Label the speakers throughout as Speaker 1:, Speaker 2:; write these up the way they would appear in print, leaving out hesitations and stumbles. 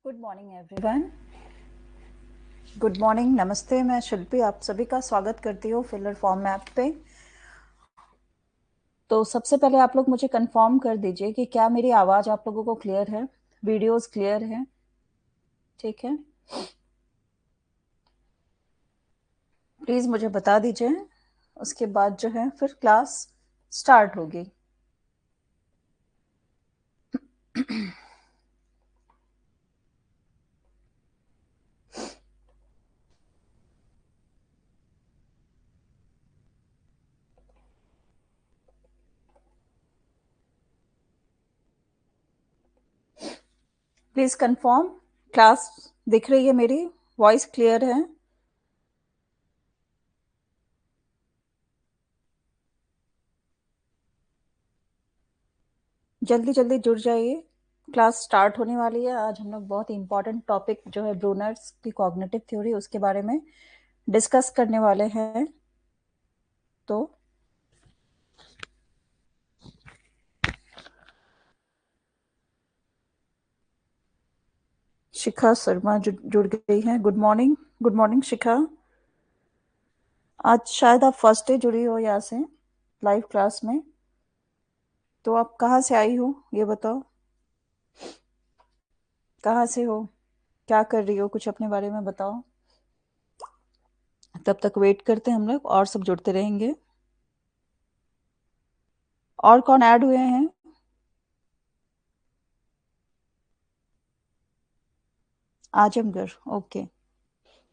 Speaker 1: Good morning everyone. Good morning, नमस्ते। मैं शिल्पी आप सभी का स्वागत करती हूँ फिलर फॉर्म ऐप पे। तो सबसे पहले आप लोग मुझे कंफर्म कर दीजिए कि क्या मेरी आवाज़ आप लोगों को क्लियर है, वीडियोस क्लियर है। ठीक है, प्लीज़ मुझे बता दीजिए। उसके बाद जो है फिर क्लास स्टार्ट होगी। प्लीज़ कंफर्म, क्लास दिख रही है, मेरी वॉइस क्लियर है। जल्दी जल्दी जुड़ जाइए, क्लास स्टार्ट होने वाली है। आज हम लोग बहुत ही इंपॉर्टेंट टॉपिक जो है ब्रूनर्स की कॉग्निटिव थ्योरी, उसके बारे में डिस्कस करने वाले हैं। तो शिखा शर्मा जुड़ गई हैं। गुड मॉर्निंग, गुड मॉर्निंग शिखा। आज शायद आप फर्स्ट डे जुड़ी हो यहाँ से लाइव क्लास में। तो आप कहाँ से आई हो ये बताओ, कहाँ से हो, क्या कर रही हो, कुछ अपने बारे में बताओ। तब तक वेट करते हैं हम लोग, और सब जुड़ते रहेंगे। और कौन ऐड हुए हैं? आजमगढ़, ओके।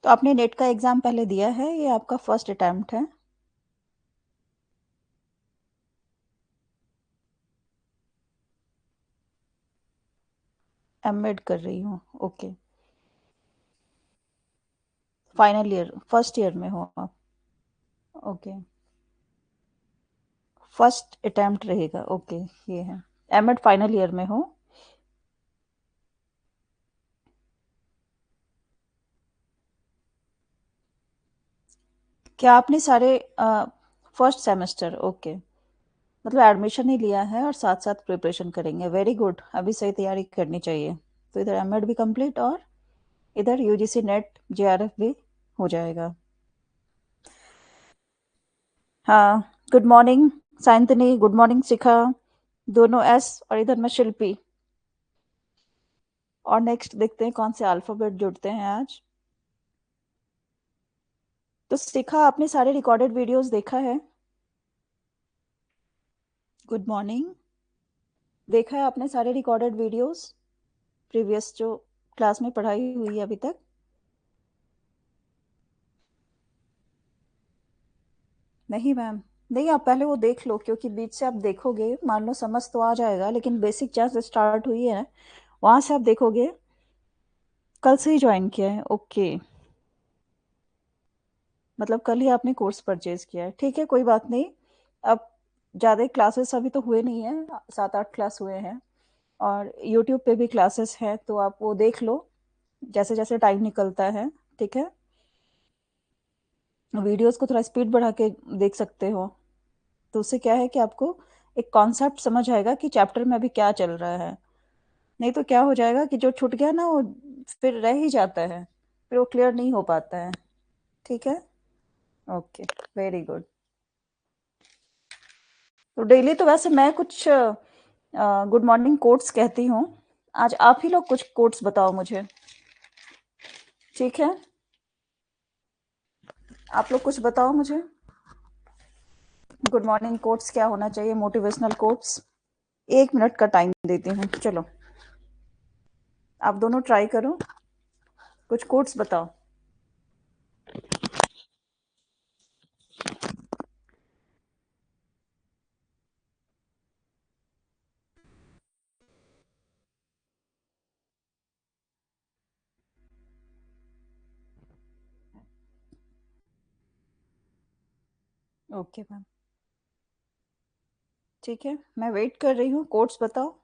Speaker 1: तो आपने नेट का एग्जाम पहले दिया है, ये आपका फर्स्ट अटेम्प्ट है? एमएड कर रही हूँ, okay. Final year, first year में हो आप? ओके, फर्स्ट अटेम्प्ट रहेगा, ओके। ये है, एमएड फाइनल ईयर में हो? क्या आपने सारे फर्स्ट सेमेस्टर, ओके, मतलब एडमिशन ही लिया है और साथ साथ प्रिपरेशन करेंगे। वेरी गुड, अभी सही तैयारी करनी चाहिए। तो इधर एमएड भी कंप्लीट और इधर यूजीसी नेट जेआरएफ भी हो जाएगा। हाँ, गुड मॉर्निंग साइंतनी, गुड मॉर्निंग शिखा। दोनों एस, और इधर मैं शिल्पी। और नेक्स्ट देखते हैं कौन से अल्फाबेट जुड़ते हैं आज। तो शिखा, आपने सारे रिकॉर्डेड वीडियोस देखा है? Good morning. देखा है आपने सारे रिकॉर्डेड वीडियोस, प्रीवियस जो क्लास में पढ़ाई हुई है अभी तक? नहीं मैम, नहीं, आप पहले वो देख लो, क्योंकि बीच से आप देखोगे, मान लो समझ तो आ जाएगा, लेकिन बेसिक जहाँ से स्टार्ट हुई है वहां से आप देखोगे। कल से ही ज्वाइन किया है, ओके। मतलब कल ही आपने कोर्स परचेज किया है, ठीक है, कोई बात नहीं। अब ज़्यादा क्लासेस अभी तो हुए नहीं है, 7-8 क्लास हुए हैं। और यूट्यूब पे भी क्लासेस हैं, तो आप वो देख लो जैसे जैसे टाइम निकलता है। ठीक है, वीडियोस को थोड़ा स्पीड बढ़ा के देख सकते हो। तो उससे क्या है कि आपको एक कॉन्सेप्ट समझ आएगा कि चैप्टर में अभी क्या चल रहा है। नहीं तो क्या हो जाएगा कि जो छूट गया ना, वो फिर रह ही जाता है, फिर वो क्लियर नहीं हो पाता है। ठीक है, ओके, वेरी गुड। तो डेली तो वैसे मैं कुछ गुड मॉर्निंग कोट्स कहती हूँ। आज आप ही लोग कुछ कोट्स बताओ मुझे, ठीक है? आप लोग कुछ बताओ मुझे, गुड मॉर्निंग कोट्स क्या होना चाहिए, मोटिवेशनल कोट्स। 1 मिनट का टाइम देती हूँ, चलो आप दोनों ट्राई करो, कुछ कोट्स बताओ। ओके मैम, ठीक है, मैं वेट कर रही हूँ, कोट्स बताओ।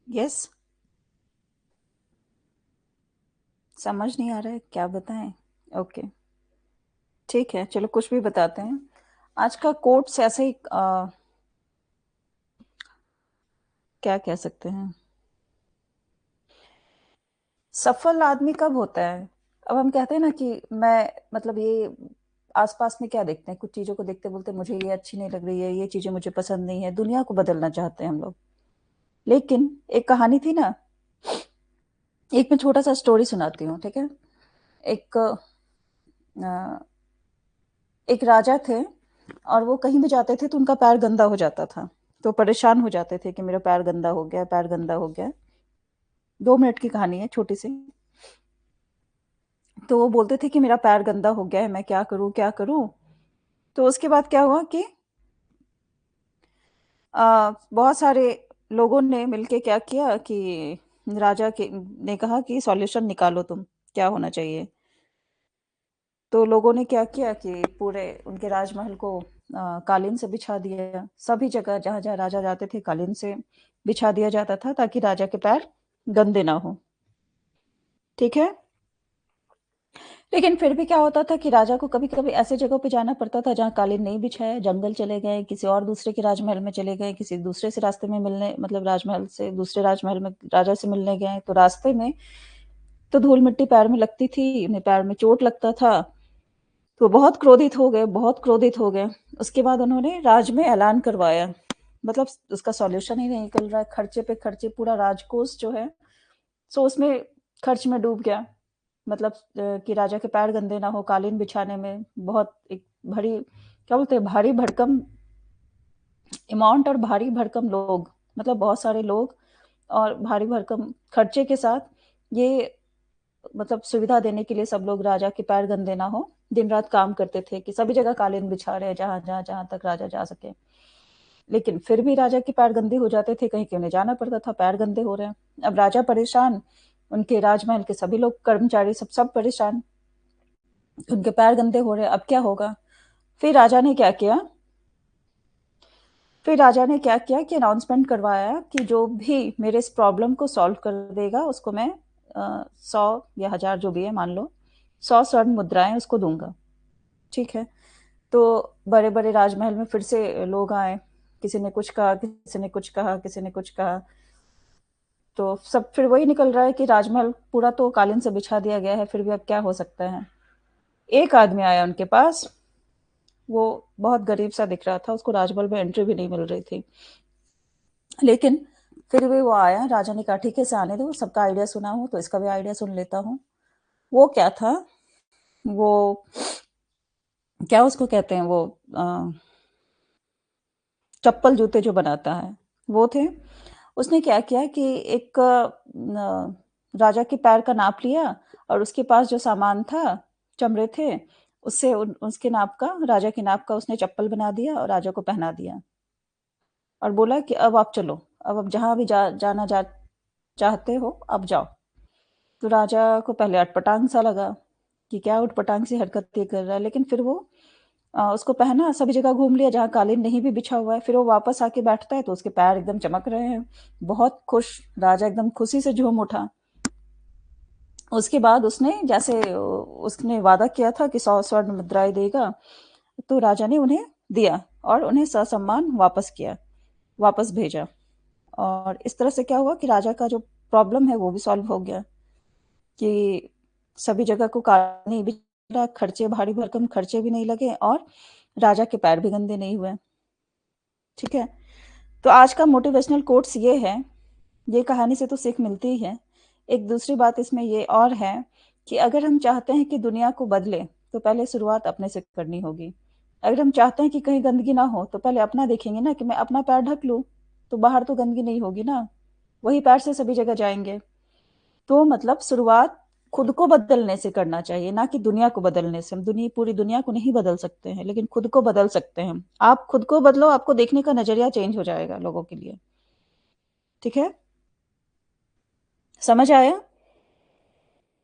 Speaker 1: यस। समझ नहीं आ रहा है, क्या बताएं? ओके, ठीक है, चलो कुछ भी बताते हैं। आज का कोट्स ऐसे ही क्या कह सकते हैं, सफल आदमी कब होता है? अब हम कहते हैं ना कि मैं, मतलब ये आसपास में क्या देखते हैं, कुछ चीजों को देखते बोलते हैं, मुझे ये अच्छी नहीं लग रही है, ये चीजें मुझे पसंद नहीं है, दुनिया को बदलना चाहते हैं हम लोग। लेकिन एक कहानी थी ना, एक मैं छोटा सा स्टोरी सुनाती हूँ, ठीक है। एक एक राजा थे, और वो कहीं भी जाते थे तो उनका पैर गंदा हो जाता था। तो परेशान हो जाते थे कि मेरा पैर गंदा हो गया, पैर गंदा हो गया। 2 मिनट की कहानी है, छोटी सी। तो वो बोलते थे कि मेरा पैर गंदा हो गया है, मैं क्या करूं क्या करूं। तो उसके बाद क्या हुआ कि बहुत सारे लोगों ने मिलके क्या किया कि राजा के ने कहा कि सॉल्यूशन निकालो तुम, क्या होना चाहिए। तो लोगों ने क्या किया कि पूरे उनके राजमहल को कालीन से बिछा दिया। सभी जगह जहां जहां राजा जाते थे कालीन से बिछा दिया जाता था, ताकि राजा के पैर गंदे ना हो। ठीक है। लेकिन फिर भी क्या होता था कि राजा को कभी कभी ऐसे जगहों पे जाना पड़ता था जहाँ कालीन नहीं बिछाया, जंगल चले गए, किसी और दूसरे के राजमहल में चले गए, किसी दूसरे से रास्ते में मिलने, मतलब राजमहल से दूसरे राजमहल में राजा से मिलने गए, तो रास्ते में तो धूल मिट्टी पैर में लगती थी, उन्हें पैर में चोट लगता था। तो बहुत क्रोधित हो गए, बहुत क्रोधित हो गए। उसके बाद उन्होंने राज में ऐलान करवाया, मतलब उसका सॉल्यूशन ही नहीं निकल रहा है, खर्चे पे खर्चे, पूरा राजकोष जो है सो उसमें खर्च में डूब गया। मतलब कि राजा के पैर गंदे ना हो, कालीन बिछाने में बहुत एक भारी, क्या बोलते हैं, भारी भरकम अमाउंट और भारी भरकम लोग, मतलब बहुत सारे लोग और भारी भरकम खर्चे के साथ ये, मतलब सुविधा देने के लिए सब लोग राजा के पैर गंदे ना हो दिन रात काम करते थे कि सभी जगह कालीन बिछा रहे हैं, जहां जहां जहां तक राजा जा सके। लेकिन फिर भी राजा के पैर गंदे हो जाते थे, कहीं कहीं उन्हें जाना पड़ता था, पैर गंदे हो रहे हैं। अब राजा परेशान, उनके राजमहल के सभी लोग कर्मचारी सब सब परेशान, उनके पैर गंदे हो रहे हैं, अब क्या होगा। फिर राजा ने क्या किया, फिर राजा ने क्या किया कि अनाउंसमेंट करवाया कि जो भी मेरे इस प्रॉब्लम को सॉल्व कर देगा उसको मैं 100 या 1000 जो भी है, मान लो 100 स्वर्ण मुद्राएं उसको दूंगा। ठीक है। तो बड़े बड़े राजमहल में फिर से लोग आए, किसी ने कुछ कहा, किसी ने कुछ कहा, किसी ने कुछ कहा। तो सब फिर वही निकल रहा है कि राजमहल पूरा तो कालीन से बिछा दिया गया है, फिर भी अब क्या हो सकता है। एक आदमी आया उनके पास, वो बहुत गरीब सा दिख रहा था, उसको राजमहल में एंट्री भी नहीं मिल रही थी। लेकिन फिर भी वो आया, राजा ने कहा ठीक है, इसे आने दो, सबका आइडिया सुना हूँ तो इसका भी आइडिया सुन लेता हूँ। वो क्या था, वो क्या उसको कहते हैं, वो चप्पल जूते जो बनाता है, वो थे। उसने क्या किया कि एक राजा के पैर का नाप लिया, और उसके पास जो सामान था, चमड़े थे, उससे उसके नाप का, राजा के नाप का उसने चप्पल बना दिया और राजा को पहना दिया। और बोला कि अब आप चलो, अब जहां भी जाना चाहते हो अब जाओ। तो राजा को पहले अटपटांग सा लगा कि क्या उटपटांग सी हरकत ये कर रहा है, लेकिन फिर वो उसको पहना, सभी जगह घूम लिया जहाँ कालीन नहीं भी बिछा हुआ है, फिर वो वापस आके बैठता है तो उसके पैर एकदम चमक रहे हैं, बहुत खुश, राजा एकदम खुशी से झूम उठा। उसके बाद उसने जैसे उसने वादा किया था कि 100 स्वर्ण मुद्राएं देगा, तो राजा ने उन्हें दिया और उन्हें ससम्मान वापस किया, वापस भेजा। और इस तरह से क्या हुआ कि राजा का जो प्रॉब्लम है वो भी सॉल्व हो गया, कि सभी जगह को कालीन नहीं बिछा, खर्चे, भारी भरकम खर्चे भी नहीं लगे, और राजा के पैर भी गंदे नहीं हुए। ठीक है। तो आज का मोटिवेशनल कोट्स ये है, ये कहानी से तो सीख मिलती ही है। एक दूसरी बात इसमें ये और है कि अगर हम चाहते हैं कि दुनिया को बदले, तो पहले शुरुआत अपने से करनी होगी। अगर हम चाहते हैं कि कहीं गंदगी ना हो, तो पहले अपना देखेंगे ना, कि मैं अपना पैर ढक लूं, तो बाहर तो गंदगी नहीं होगी ना, वही पैर से सभी जगह जाएंगे। तो मतलब शुरुआत खुद को बदलने से करना चाहिए, ना कि दुनिया को बदलने से। हम पूरी दुनिया को नहीं बदल सकते हैं, लेकिन खुद को बदल सकते हैं। आप खुद को बदलो, आपको देखने का नजरिया चेंज हो जाएगा लोगों के लिए। ठीक है। समझ आया?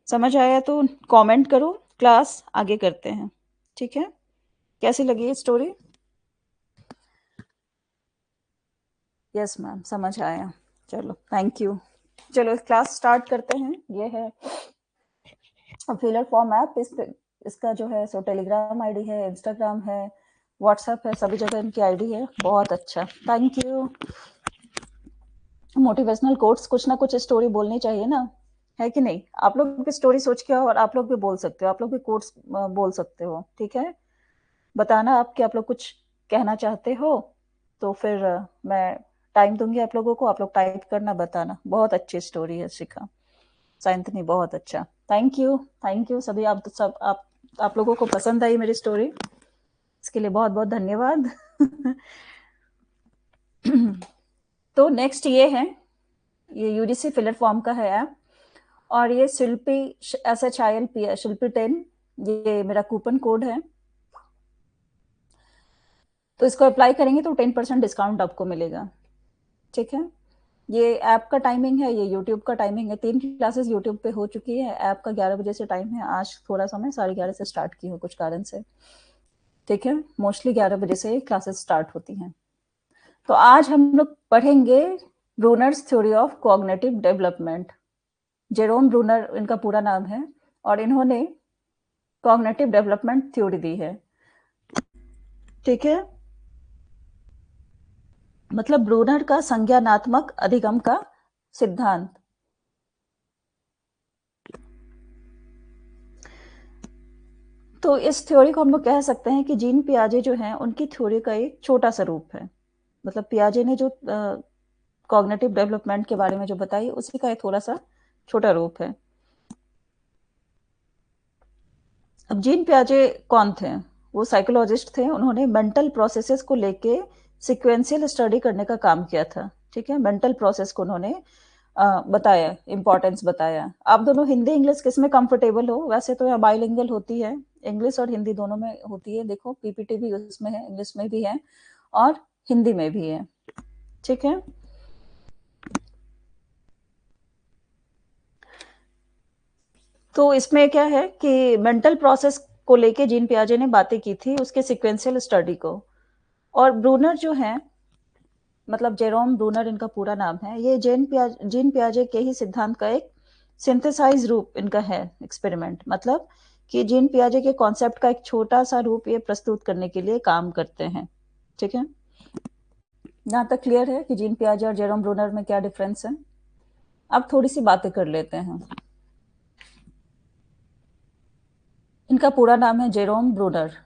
Speaker 1: समझ आया तो कमेंट करो, क्लास आगे करते हैं। ठीक है। कैसी लगी ये स्टोरी? यस मैम, समझ आया। चलो, थैंक यू। चलो क्लास स्टार्ट करते हैं। ये है फिलर फॉर्म ऐप। इसका जो है सो टेलीग्राम आईडी है, इंस्टाग्राम है, व्हाट्सएप है, सभी जगह इनकी आईडी है। बहुत अच्छा, थैंक यू। मोटिवेशनल कोट्स, कुछ ना कुछ स्टोरी बोलनी चाहिए ना, है कि नहीं? आप लोग भी स्टोरी सोच के आओ और आप लोग भी बोल सकते हो, आप लोग भी कोट्स बोल सकते हो, ठीक है? बताना आप कि आप लोग कुछ कहना चाहते हो, तो फिर मैं टाइम दूंगी आप लोगों को, आप लोग टाइप करना, बताना। बहुत अच्छी स्टोरी है शिखा, साइंथनी, बहुत अच्छा। थैंक यू, थैंक यू सभी। आप सब आप लोगों को पसंद आई मेरी स्टोरी, इसके लिए बहुत बहुत धन्यवाद। तो नेक्स्ट ये है, ये यूजीसी फिलर फॉर्म का है ऐप, और ये शिल्पी SHILP शिल्पी 10, ये मेरा कूपन कोड है। तो इसको अप्लाई करेंगे तो 10% डिस्काउंट आपको मिलेगा, ठीक है? ये ऐप का टाइमिंग है, ये यूट्यूब का टाइमिंग है। 3 क्लासेस यूट्यूब पे हो चुकी है। ऐप का 11 बजे से टाइम है। आज थोड़ा सा मैं 11:30 से स्टार्ट की हूँ कुछ कारण से, ठीक है? मोस्टली 11 बजे से क्लासेस स्टार्ट होती हैं। तो आज हम लोग पढ़ेंगे Brunner's theory of cognitive development. Jerome Bruner इनका पूरा नाम है, और इन्होंने कॉग्निटिव डेवलपमेंट थ्योरी दी है, ठीक है? मतलब ब्रूनर का संज्ञानात्मक अधिगम का सिद्धांत। तो इस थ्योरी को हम लोग कह सकते हैं कि जीन पियाजे जो हैं उनकी थ्योरी का एक छोटा सा रूप है। मतलब पियाजे ने जो कॉग्निटिव डेवलपमेंट के बारे में जो बताई, उसी का एक थोड़ा सा छोटा रूप है। अब जीन पियाजे कौन थे? वो साइकोलॉजिस्ट थे। उन्होंने मेंटल प्रोसेसेस को लेके सिक्वेंशियल स्टडी करने का काम किया था, ठीक है? मेंटल प्रोसेस को उन्होंने बताया, इम्पोर्टेंस बताया। आप दोनों हिंदी इंग्लिश किस में कंफर्टेबल हो? वैसे तो यहाँ बाइलिंगुअल होती है, इंग्लिश और हिंदी दोनों में होती है। देखो पीपीटी भी उसमें है, इंग्लिश में भी है और हिंदी में भी है, ठीक है? तो इसमें क्या है कि मेंटल प्रोसेस को लेके जीन पियाजे ने बातें की थी, उसके सिक्वेंशियल स्टडी को। और ब्रूनर जो है, मतलब जेरोम ब्रूनर इनका पूरा नाम है, ये जीन पियाजे के ही सिद्धांत का एक सिंथेसाइज रूप इनका है, एक्सपेरिमेंट। मतलब कि जीन पियाजे के कॉन्सेप्ट का एक छोटा सा रूप ये प्रस्तुत करने के लिए काम करते हैं, ठीक है? यहाँ तक क्लियर है कि जीन पियाजे और जेरोम ब्रूनर में क्या डिफरेंस है? अब थोड़ी सी बातें कर लेते हैं। इनका पूरा नाम है जेरोम ब्रूनर।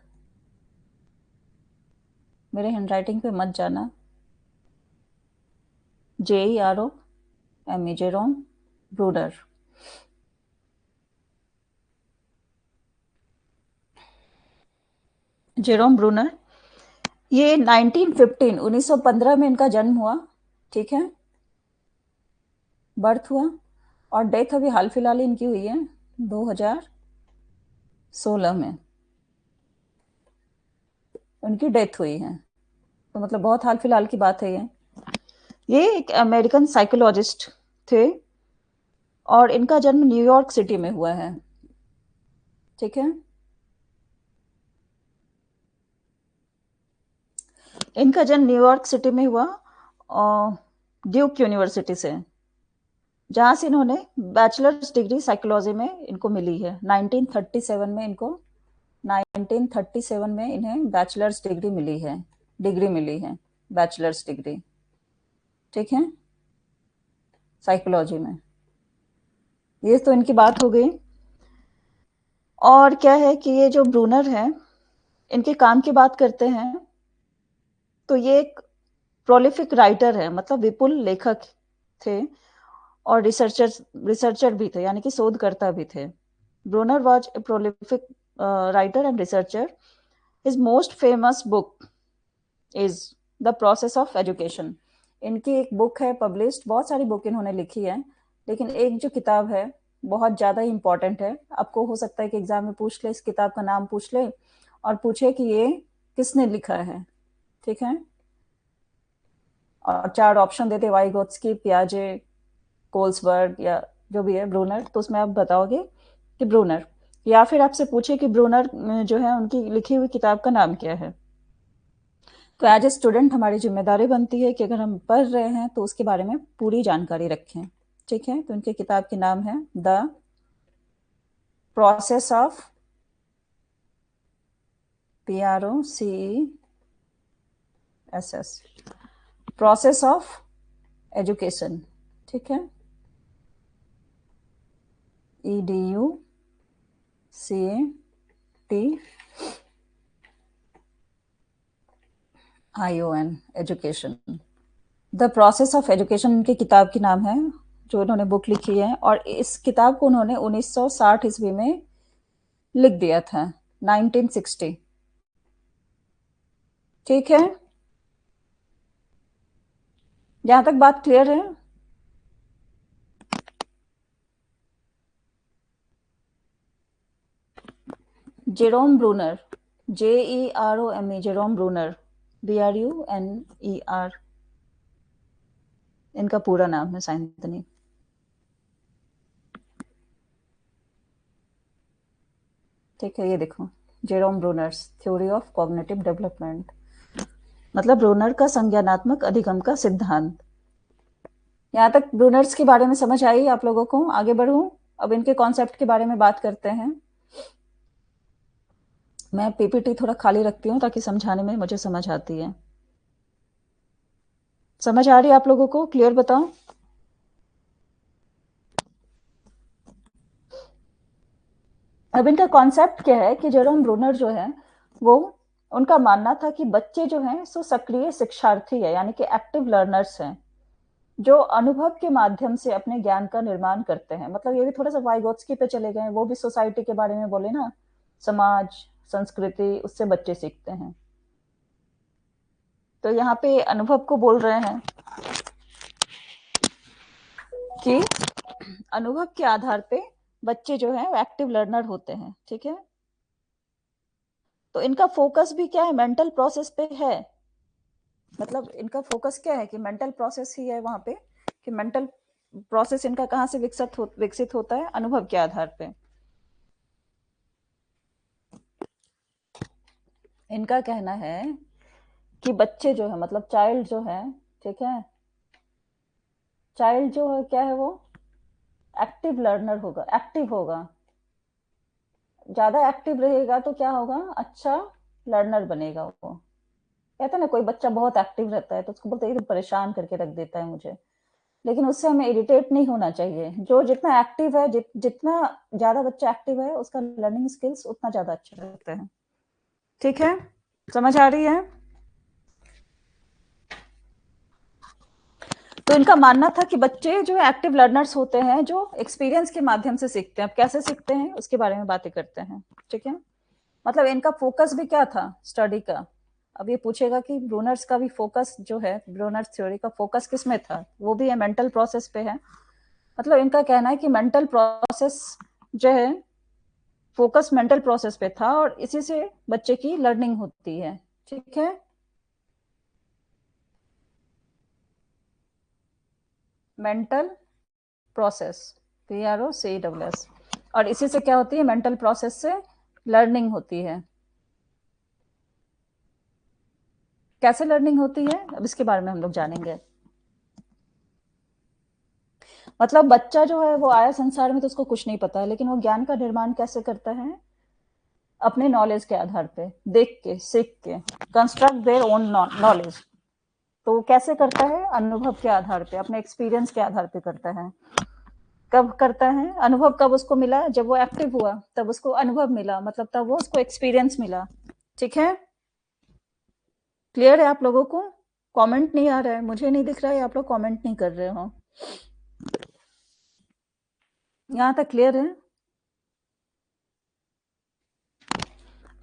Speaker 1: मेरे हैंडराइटिंग पे मत जाना। JEROME, Jerome Bruner. Jerome Bruner, ये 1915 में इनका जन्म हुआ, ठीक है? बर्थ हुआ, और डेथ अभी हाल फिलहाल इनकी हुई है 2016 में, उनकी डेथ हुई है। तो मतलब बहुत हाल फिलहाल की बात है ये एक अमेरिकन साइकोलॉजिस्ट थे, और इनका जन्म न्यूयॉर्क सिटी में हुआ है, ठीक है? इनका जन्म न्यूयॉर्क सिटी में हुआ, ड्यूक यूनिवर्सिटी से, जहां से इन्होंने बैचलर्स डिग्री साइकोलॉजी में इनको मिली है। 1937 में इनको 1937 में इन्हें बैचलर्स डिग्री मिली है, बैचलर्स डिग्री, ठीक है, साइकोलॉजी में। ये तो इनकी बात हो गई। और क्या है कि ये जो ब्रूनर है, इनके काम की बात करते हैं तो ये एक प्रोलिफिक राइटर है, मतलब विपुल लेखक थे, और रिसर्चर भी थे, यानी कि शोधकर्ता भी थे। Bruner was a prolific writer and researcher. His most famous book is the process of education. इनकी एक बुक है पब्लिश्ड, बहुत सारी बुक इन्होंने लिखी है, लेकिन एक जो किताब है बहुत ज़्यादा इंपॉर्टेंट है। आपको हो सकता है कि एग्जाम में पूछ ले, इस किताब का नाम पूछ ले और पूछे कि ये किसने लिखा है, ठीक है? और 4 ऑप्शन देते, वाइगोत्स्की, पियाजे, कोल्सबर्ग, या जो भी है ब्रूनर। तो उसमें आप बताओगे कि ब्रूनर, या फिर आपसे पूछे कि ब्रूनर जो है उनकी लिखी हुई किताब का नाम क्या है। तो एज ए स्टूडेंट हमारी जिम्मेदारी बनती है कि अगर हम पढ़ रहे हैं तो उसके बारे में पूरी जानकारी रखें। ठीक है, तो उनके किताब के नाम है the process of PROCESS process of education. ठीक है, EDUCATION education. The process of education उनकी किताब की नाम है जो उन्होंने बुक लिखी है, और इस किताब को उन्होंने 1960 ईस्वी में लिख दिया था, 1960। ठीक है, यहां तक बात क्लियर है? Jerome Bruner, JEROME, Jerome Bruner, BRUNER, इनका पूरा नाम है साइंथनी। ठीक है, ये देखो, Jerome Brunner's theory of cognitive development, मतलब ब्रूनर का संज्ञानात्मक अधिगम का सिद्धांत। यहाँ तक ब्रूनर्स के बारे में समझ आई आप लोगों को? आगे बढ़ूं, अब इनके कॉन्सेप्ट के बारे में बात करते हैं। मैं पीपीटी थोड़ा खाली रखती हूँ ताकि समझाने में मुझे समझ आती है। समझ आ रही है आप लोगों को? क्लियर बताओ। अब इनका कॉन्सेप्ट क्या है कि जेरोम ब्रूनर जो है वो, उनका मानना था कि बच्चे जो हैं सो सक्रिय शिक्षार्थी है, यानी कि एक्टिव लर्नर्स हैं, जो अनुभव के माध्यम से अपने ज्ञान का निर्माण करते हैं। मतलब ये भी थोड़ा सा वाइगोत्स्की पे चले गए, वो भी सोसाइटी के बारे में बोले ना, समाज संस्कृति, उससे बच्चे सीखते हैं। तो यहाँ पे अनुभव को बोल रहे हैं कि अनुभव के आधार पे बच्चे जो है एक्टिव लर्नर होते हैं। ठीक है, तो इनका फोकस भी क्या है, मेंटल प्रोसेस पे है। मतलब इनका फोकस क्या है कि मेंटल प्रोसेस ही है वहां पे, कि मेंटल प्रोसेस इनका कहाँ से विकसित होता है, अनुभव के आधार पे। इनका कहना है कि बच्चे जो है, मतलब चाइल्ड जो है, ठीक है, चाइल्ड जो है क्या है, वो एक्टिव लर्नर होगा, एक्टिव होगा। ज्यादा एक्टिव रहेगा तो क्या होगा, अच्छा लर्नर बनेगा वो। कहते हैं ना, कोई बच्चा बहुत एक्टिव रहता है तो उसको बोलते हैं ये तो परेशान करके रख देता है मुझे, लेकिन उससे हमें इरिटेट नहीं होना चाहिए। जो जितना एक्टिव है, जितना ज्यादा बच्चा एक्टिव है, उसका लर्निंग स्किल्स उतना ज्यादा अच्छा रहता है। ठीक है, समझ आ रही है? तो इनका मानना था कि बच्चे जो एक्टिव लर्नर्स होते हैं, जो एक्सपीरियंस के माध्यम से सीखते हैं। अब कैसे सीखते हैं उसके बारे में बातें करते हैं। ठीक है, मतलब इनका फोकस भी क्या था, स्टडी का। अब ये पूछेगा कि ब्रूनर्स का भी फोकस जो है, ब्रूनर्स थ्योरी का फोकस किस में था, वो भी है मेंटल प्रोसेस पे है। मतलब इनका कहना है कि मेंटल प्रोसेस जो है, फोकस मेंटल प्रोसेस पे था, और इसी से बच्चे की लर्निंग होती है। ठीक है, मेंटल प्रोसेस, PROCESS, और इसी से क्या होती है, मेंटल प्रोसेस से लर्निंग होती है। कैसे लर्निंग होती है, अब इसके बारे में हम लोग जानेंगे। मतलब बच्चा जो है वो आया संसार में तो उसको कुछ नहीं पता है, लेकिन वो ज्ञान का निर्माण कैसे करता है, अपने नॉलेज के आधार पे, देख के, सीख के, कंस्ट्रक्ट देयर ओन नॉलेज। तो वो कैसे करता है, अनुभव के आधार पे, अपने एक्सपीरियंस के आधार पे करता है। कब करता है अनुभव, कब उसको मिला, जब वो एक्टिव हुआ तब उसको अनुभव मिला, मतलब तब वो उसको एक्सपीरियंस मिला। ठीक है, क्लियर है आप लोगों को? कमेंट नहीं आ रहा है, मुझे नहीं दिख रहा है, आप लोग कमेंट नहीं कर रहे हो। यहाँ तक क्लियर है?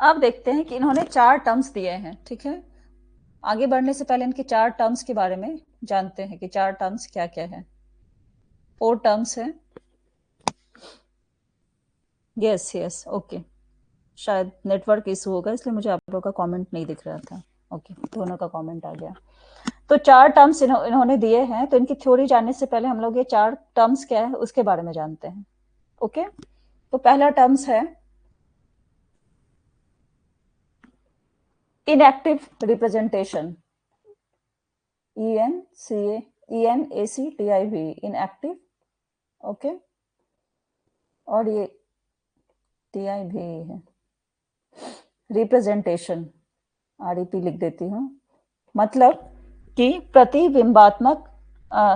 Speaker 1: अब देखते हैं कि इन्होंने 4 टर्म्स दिए हैं। ठीक है, आगे बढ़ने से पहले इनके 4 टर्म्स के बारे में जानते हैं कि 4 टर्म्स क्या क्या है। 4 टर्म्स है। यस यस, ओके, शायद नेटवर्क इशू होगा इसलिए मुझे आप लोगों का कमेंट नहीं दिख रहा था। ओके, दोनों का कमेंट आ गया। तो 4 टर्म्स इन्होंने दिए हैं, तो इनकी थ्योरी जानने से पहले हम लोग ये 4 टर्म्स क्या है उसके बारे में जानते हैं। ओके, तो पहला टर्म्स है inactive representation, ENACTIV, inactive, okay, और ये TIV है, रिप्रेजेंटेशन, REP लिख देती हूँ। मतलब कि प्रतिबिंबात्मक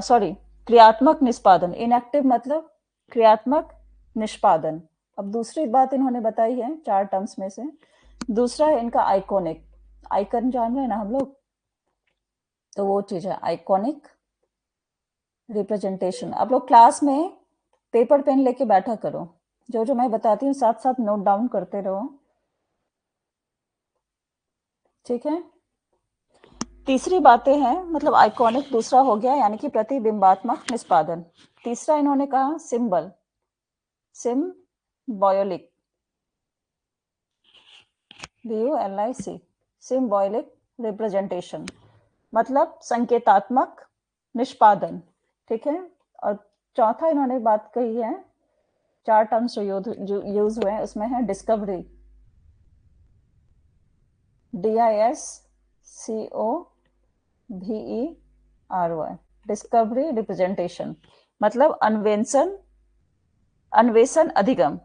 Speaker 1: सॉरी क्रियात्मक निष्पादन, इनएक्टिव मतलब क्रियात्मक निष्पादन। अब दूसरी बात इन्होंने बताई है 4 टर्म्स में से, दूसरा है इनका आइकॉनिक, आइकन जान रहे हैं ना हम लोग, तो वो चीज है आइकॉनिक रिप्रेजेंटेशन। आप लोग क्लास में पेपर पेन लेके बैठा करो, जो जो मैं बताती हूँ साथ साथ नोट डाउन करते रहो, ठीक है। तीसरी बातें हैं, मतलब आइकॉनिक दूसरा हो गया, यानी कि प्रतिबिंबात्मक निष्पादन। तीसरा इन्होंने कहा सिंबल, सिम्बॉयलिक, BULIC, सिम्बॉयलिक रिप्रेजेंटेशन, मतलब संकेतात्मक निष्पादन, ठीक है। और चौथा इन्होंने बात कही है, 4 टर्म्स जो यूज हुए हैं उसमें है डिस्कवरी, DISCOVERY, डिस्कवरी रिप्रेजेंटेशन, मतलब अन्वेषण, अन्वेषण अधिगम,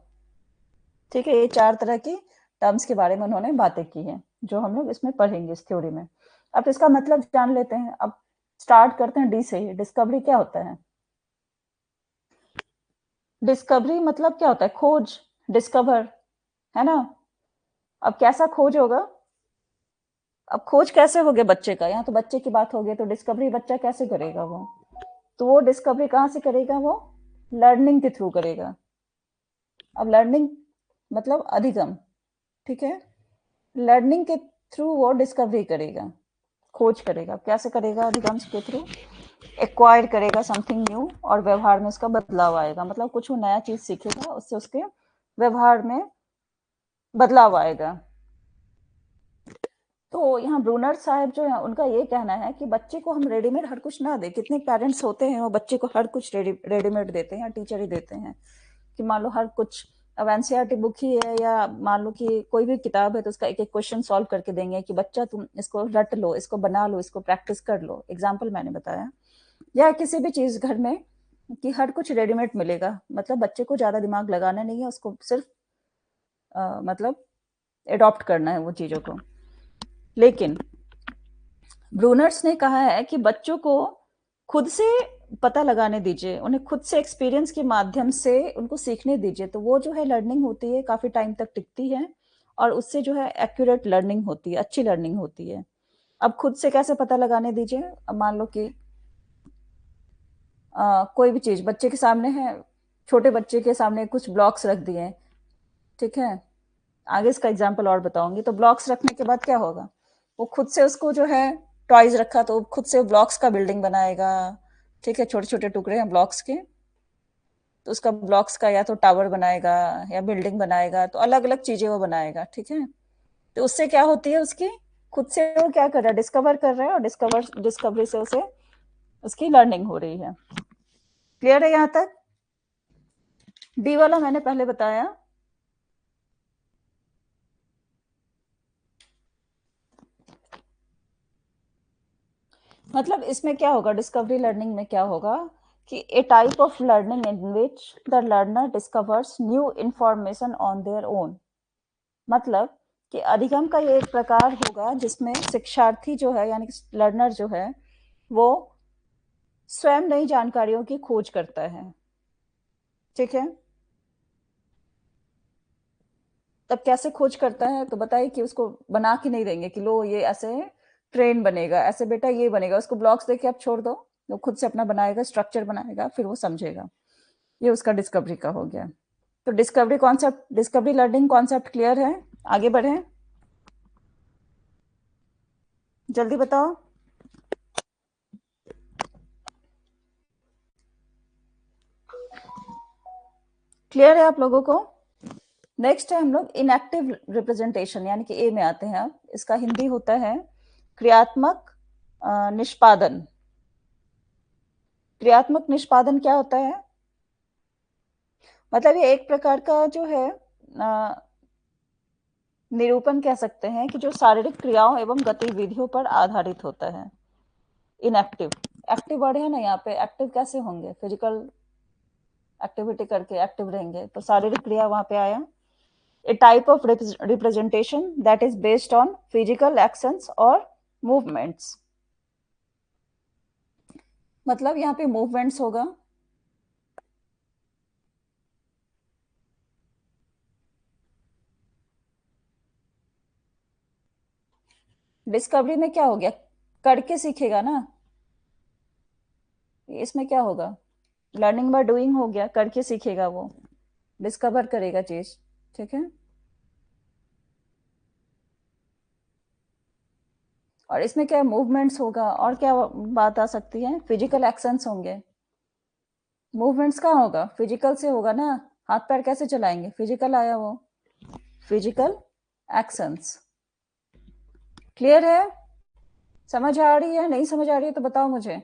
Speaker 1: ठीक है। ये 4 तरह की टर्म्स के बारे में उन्होंने बातें की हैं, जो हम लोग इसमें पढ़ेंगे इस थ्योरी में। अब इसका मतलब जान लेते हैं। अब स्टार्ट करते हैं डी से ही। डिस्कवरी क्या होता है? डिस्कवरी मतलब क्या होता है? खोज, डिस्कवर, है ना। अब कैसा खोज होगा? अब खोज कैसे हो गया बच्चे का, यहाँ तो बच्चे की बात हो गई, तो डिस्कवरी बच्चा कैसे करेगा वो? तो वो डिस्कवरी कहाँ से करेगा? वो लर्निंग के थ्रू करेगा। अब लर्निंग मतलब अधिगम, ठीक है। लर्निंग के थ्रू वो डिस्कवरी करेगा, खोज करेगा। कैसे करेगा? अधिगम के थ्रू एक्वायर करेगा समथिंग न्यू, और व्यवहार में उसका बदलाव आएगा। मतलब कुछ वो नया चीज सीखेगा, उससे उसके व्यवहार में बदलाव आएगा। तो यहाँ ब्रूनर साहब जो है, उनका ये कहना है कि बच्चे को हम रेडीमेड हर कुछ ना दे। कितने पेरेंट्स होते हैं वो बच्चे को हर कुछ रेडीमेड देते हैं, या टीचर ही देते हैं कि मान लो हर कुछ, अब एनसीईआरटी बुक ही है, या मान लो कि कोई भी किताब है, तो उसका एक एक क्वेश्चन सॉल्व करके देंगे कि बच्चा तुम इसको रट लो, इसको बना लो, इसको प्रैक्टिस कर लो। एग्जाम्पल मैंने बताया। या किसी भी चीज घर में कि हर कुछ रेडीमेड मिलेगा, मतलब बच्चे को ज्यादा दिमाग लगाना नहीं है, उसको सिर्फ मतलब एडॉप्ट करना है वो चीजों को। लेकिन ब्रूनर्स ने कहा है कि बच्चों को खुद से पता लगाने दीजिए, उन्हें खुद से एक्सपीरियंस के माध्यम से उनको सीखने दीजिए, तो वो जो है लर्निंग होती है काफी टाइम तक टिकती है, और उससे जो है एक्यूरेट लर्निंग होती है, अच्छी लर्निंग होती है। अब खुद से कैसे पता लगाने दीजिए? अब मान लो कि कोई भी चीज बच्चे के सामने है, छोटे बच्चे के सामने कुछ ब्लॉक्स रख दिए, ठीक है। आगे इसका एग्जाम्पल और बताऊंगी। तो ब्लॉक्स रखने के बाद क्या होगा? वो खुद से उसको जो है टॉयज रखा, तो खुद से ब्लॉक्स का बिल्डिंग बनाएगा, ठीक है। छोटे छोटे टुकड़े हैं ब्लॉक्स के, तो उसका ब्लॉक्स का या तो टावर बनाएगा या बिल्डिंग बनाएगा, तो अलग अलग चीजें वो बनाएगा, ठीक है। तो उससे क्या होती है उसकी, खुद से वो क्या कर रहा है? डिस्कवर कर रहा है, और डिस्कवरी से उसे उसकी लर्निंग हो रही है। क्लियर है यहाँ तक? डी वाला मैंने पहले बताया। मतलब इसमें क्या होगा, डिस्कवरी लर्निंग में क्या होगा कि a type of learning in which the learner discovers new information on their own. मतलब कि अधिगम का ये एक प्रकार होगा जिसमें शिक्षार्थी जो है, यानी लर्नर जो है, वो स्वयं नई जानकारियों की खोज करता है, ठीक है। तब कैसे खोज करता है? तो बताइए कि उसको बना के नहीं देंगे कि लो ये ऐसे ट्रेन बनेगा, ऐसे बेटा ये बनेगा, उसको ब्लॉक्स देके आप छोड़ दो, वो खुद से अपना बनाएगा, स्ट्रक्चर बनाएगा, फिर वो समझेगा। ये उसका डिस्कवरी का हो गया। तो discovery concept, discovery learning concept clear है? आगे बढ़े, जल्दी बताओ। क्लियर है आप लोगों को? नेक्स्ट है हम लोग इनएक्टिव रिप्रेजेंटेशन, यानी कि ए में आते हैं। अब इसका हिंदी होता है क्रियात्मक निष्पादन। क्रियात्मक निष्पादन क्या होता है? मतलब ये एक प्रकार का जो है निरूपण कह सकते हैं कि जो शारीरिक क्रियाओं एवं गतिविधियों पर आधारित होता है। इनएक्टिव, एक्टिव वर्ड है ना यहाँ पे, एक्टिव कैसे होंगे, फिजिकल एक्टिविटी करके एक्टिव रहेंगे, तो शारीरिक क्रिया वहां पे आया। A type of representation that is based on physical actions और मूवमेंट्स, मतलब यहाँ पे मूवमेंट्स होगा। डिस्कवरी में क्या हो गया, करके सीखेगा ना, इसमें क्या होगा, लर्निंग बाय डूइंग हो गया, करके सीखेगा वो, डिस्कवर करेगा चीज, ठीक है। और इसमें क्या मूवमेंट्स होगा, और क्या बात आ सकती है, फिजिकल एक्शंस होंगे। मूवमेंट्स कहाँ होगा, फिजिकल से होगा ना, हाथ पैर कैसे चलाएंगे, फिजिकल आया वो, फिजिकल एक्शंस। क्लियर है, समझ आ रही है, नहीं समझ आ रही है तो बताओ मुझे,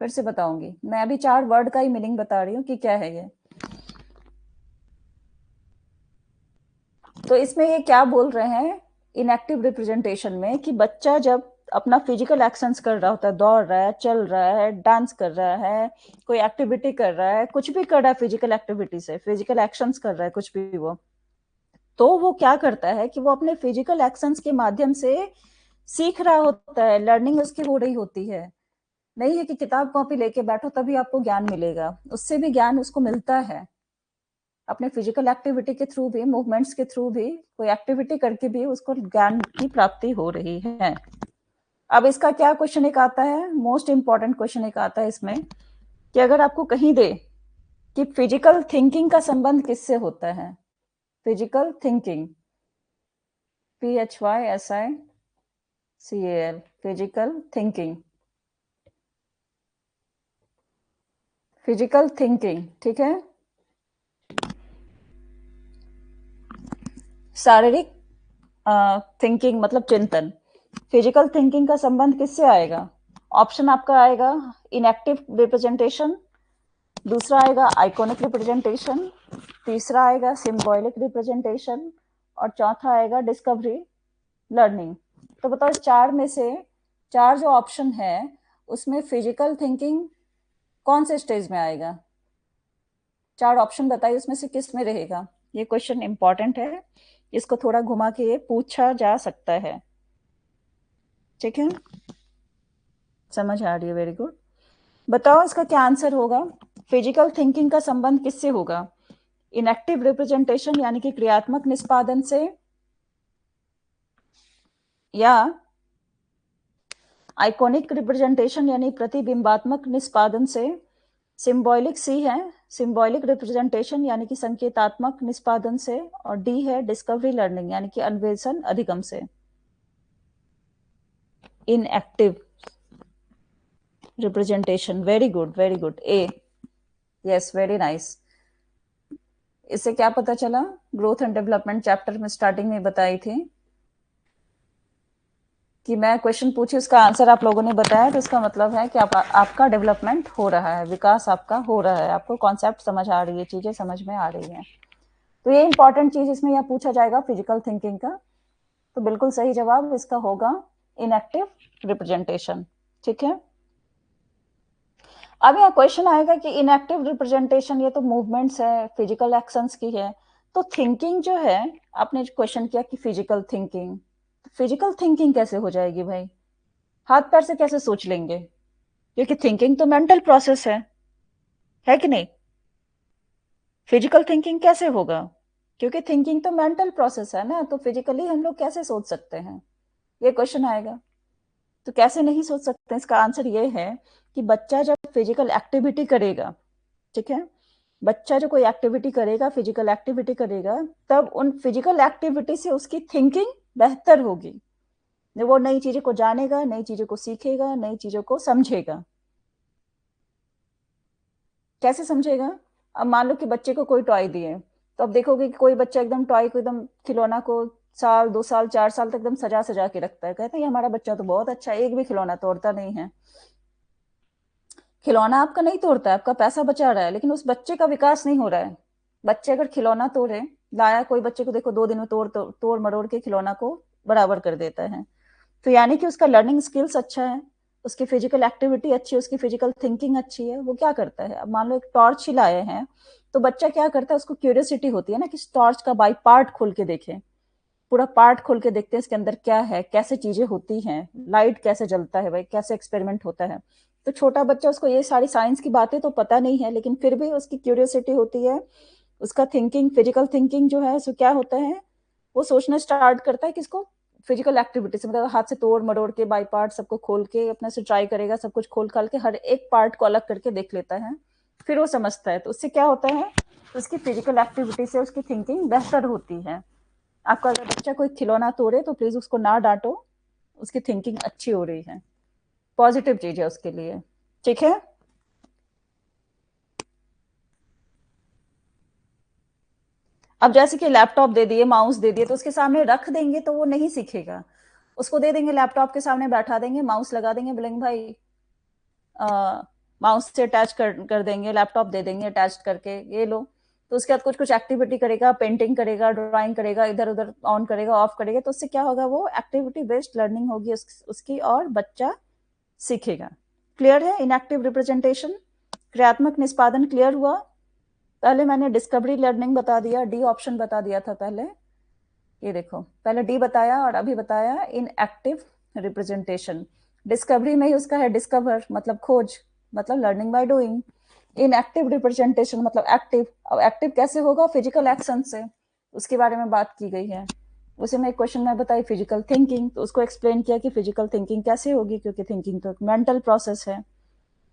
Speaker 1: फिर से बताऊंगी। मैं अभी 4 वर्ड का ही मीनिंग बता रही हूँ कि क्या है ये। तो इसमें ये क्या बोल रहे हैं इनएक्टिव रिप्रेजेंटेशन में, कि बच्चा जब अपना फिजिकल एक्शंस कर रहा होता है, दौड़ रहा है, चल रहा है, डांस कर रहा है, कोई एक्टिविटी कर रहा है, कुछ भी कर रहा है फिजिकल एक्टिविटी से, फिजिकल एक्शंस कर रहा है कुछ भी वो, तो वो क्या करता है कि वो अपने फिजिकल एक्शंस के माध्यम से सीख रहा होता है, लर्निंग उसकी हो रही होती है। नहीं है कि किताब कॉपी लेके बैठो तभी आपको ज्ञान मिलेगा, उससे भी ज्ञान उसको मिलता है, अपने फिजिकल एक्टिविटी के थ्रू भी, मूवमेंट्स के थ्रू भी, कोई एक्टिविटी करके भी उसको ज्ञान की प्राप्ति हो रही है। अब इसका क्या क्वेश्चन एक आता है, मोस्ट इंपॉर्टेंट क्वेश्चन एक आता है इसमें, कि अगर आपको कहीं दे कि फिजिकल थिंकिंग का संबंध किससे होता है, physical thinking, PHYSICAL, physical thinking, physical thinking, ठीक है, शारीरिक थिंकिंग मतलब चिंतन, फिजिकल थिंकिंग का संबंध किससे आएगा, ऑप्शन आपका आएगा इनएक्टिव रिप्रेजेंटेशन, दूसरा आएगा आइकॉनिक रिप्रेजेंटेशन, तीसरा आएगा सिंबॉलिक रिप्रेजेंटेशन, और चौथा आएगा डिस्कवरी लर्निंग। तो बताओ इस 4 में से, 4 जो ऑप्शन है उसमें फिजिकल थिंकिंग कौन से स्टेज में आएगा, 4 ऑप्शन बताइए उसमें से किस में रहेगा। ये क्वेश्चन इंपॉर्टेंट है, इसको थोड़ा घुमा के ये पूछा जा सकता है, ठीक है, समझ आ रही है, वेरी गुड। बताओ इसका क्या आंसर होगा, फिजिकल थिंकिंग का संबंध किससे होगा, इनएक्टिव रिप्रेजेंटेशन यानी कि क्रियात्मक निष्पादन से, या आइकॉनिक रिप्रेजेंटेशन यानी प्रतिबिंबात्मक निष्पादन से, सिंबॉलिक सी है, सिंबॉलिक रिप्रेजेंटेशन यानी कि संकेतात्मक निष्पादन से, और डी है डिस्कवरी लर्निंग यानी कि अन्वेषण अधिगम से। Enactive representation, very good very good, a, yes very nice. इससे क्या पता चला, ग्रोथ एंड डेवलपमेंट चैप्टर में स्टार्टिंग में बताई थी कि मैं क्वेश्चन पूछी उसका आंसर आप लोगों ने बताया, तो इसका मतलब है कि आपका डेवलपमेंट हो रहा है, विकास आपका हो रहा है, आपको कॉन्सेप्ट समझ आ रही है, चीजें समझ में आ रही हैं। तो ये इंपॉर्टेंट चीज इसमें यह पूछा जाएगा फिजिकल थिंकिंग का, तो बिल्कुल सही जवाब इसका होगा इनएक्टिव रिप्रेजेंटेशन, ठीक है। अब यहाँ क्वेश्चन आएगा कि इनएक्टिव रिप्रेजेंटेशन ये तो मूवमेंट्स है, फिजिकल एक्शंस की है, तो थिंकिंग जो है, आपने क्वेश्चन किया कि फिजिकल थिंकिंग, फिजिकल थिंकिंग कैसे हो जाएगी भाई, हाथ पैर से कैसे सोच लेंगे, क्योंकि थिंकिंग तो मेंटल प्रोसेस है कि नहीं, फिजिकल थिंकिंग कैसे होगा, क्योंकि थिंकिंग तो मेंटल प्रोसेस है ना, तो फिजिकली हम लोग कैसे सोच सकते हैं, ये क्वेश्चन आएगा। तो कैसे नहीं सोच सकते, इसका आंसर ये है कि बच्चा जब फिजिकल एक्टिविटी करेगा, ठीक है, बच्चा जो कोई एक्टिविटी करेगा, फिजिकल एक्टिविटी करेगा, तब उन फिजिकल एक्टिविटी से उसकी थिंकिंग बेहतर होगी, वो नई चीजों को जानेगा, नई चीजों को सीखेगा, नई चीजों को समझेगा। कैसे समझेगा, अब मान लो कि बच्चे को कोई टॉय दिए, तो अब देखोगे कि कोई बच्चा एकदम टॉय को, एकदम खिलौना को 1 साल 2 साल 4 साल तक एकदम सजा सजा के रखता है, कहते हैं हमारा बच्चा तो बहुत अच्छा है, एक भी खिलौना तोड़ता नहीं है। खिलौना आपका नहीं तोड़ता है, आपका पैसा बचा रहा है, लेकिन उस बच्चे का विकास नहीं हो रहा है। बच्चे अगर खिलौना तोड़े, लाया कोई बच्चे को, देखो 2 दिन में तोड़ मरोड़ के खिलौना को बराबर कर देता है। तो यानी कि उसका लर्निंग स्किल्स अच्छा है, उसकी फिजिकल एक्टिविटी अच्छी है, उसकी फिजिकल थिंकिंग अच्छी है। वो क्या करता है, अब मान लो एक टॉर्च ही लाए हैं, तो बच्चा क्या करता है, उसको क्यूरियोसिटी होती है ना कि टॉर्च का बाई पार्ट खोल के देखें, पूरा पार्ट खोल के देखते हैं इसके अंदर क्या है, कैसे चीजें होती हैं, लाइट कैसे जलता है भाई, कैसे एक्सपेरिमेंट होता है। तो छोटा बच्चा, उसको ये सारी साइंस की बातें तो पता नहीं है, लेकिन फिर भी उसकी क्यूरियोसिटी होती है, उसका थिंकिंग, फिजिकल थिंकिंग जो है, सो क्या होता है, वो सोचना स्टार्ट करता है किसको, फिजिकल एक्टिविटी से, मतलब हाथ से तोड़ मरोड़ के बाई पार्ट सबको खोल के अपने से ट्राई करेगा, सब कुछ खोल खाल के हर एक पार्ट को अलग करके देख लेता है, फिर वो समझता है। तो उससे क्या होता है, उसकी फिजिकल एक्टिविटी से उसकी थिंकिंग बेहतर होती है। आपका अगर बच्चा कोई खिलौना तोड़े तो प्लीज उसको ना डांटो, उसकी थिंकिंग अच्छी हो रही है, पॉजिटिव चीज है उसके लिए, ठीक है। अब जैसे कि लैपटॉप दे दिए, माउस दे दिए, तो उसके सामने रख देंगे तो वो नहीं सीखेगा। उसको दे देंगे, लैपटॉप के सामने बैठा देंगे, माउस लगा देंगे, बोलेंगे भाई माउस से अटैच कर देंगे, लैपटॉप दे देंगे अटैच करके, ये लो। तो उसके बाद कुछ कुछ एक्टिविटी करेगा, पेंटिंग करेगा, ड्राइंग करेगा, इधर उधर ऑन करेगा, ऑफ करेगा, तो उससे क्या होगा, वो एक्टिविटी बेस्ड लर्निंग होगी उसकी, और बच्चा सीखेगा। क्लियर है, इनएक्टिव रिप्रेजेंटेशन, क्रियात्मक निष्पादन क्लियर हुआ। पहले मैंने डिस्कवरी लर्निंग बता दिया, डी ऑप्शन बता दिया था पहले, ये देखो पहले डी बताया और अभी बताया इन एक्टिव रिप्रेजेंटेशन। डिस्कवरी में ही उसका है डिस्कवर, मतलब खोज, मतलब learning by doing. In active representation मतलब एक्टिव, अब एक्टिव कैसे होगा, फिजिकल एक्शन से, उसके बारे में बात की गई है। उसी में एक क्वेश्चन में बताई फिजिकल थिंकिंग, तो उसको एक्सप्लेन किया कि फिजिकल थिंकिंग कैसे होगी, क्योंकि थिंकिंग तो एक मेंटल प्रोसेस है।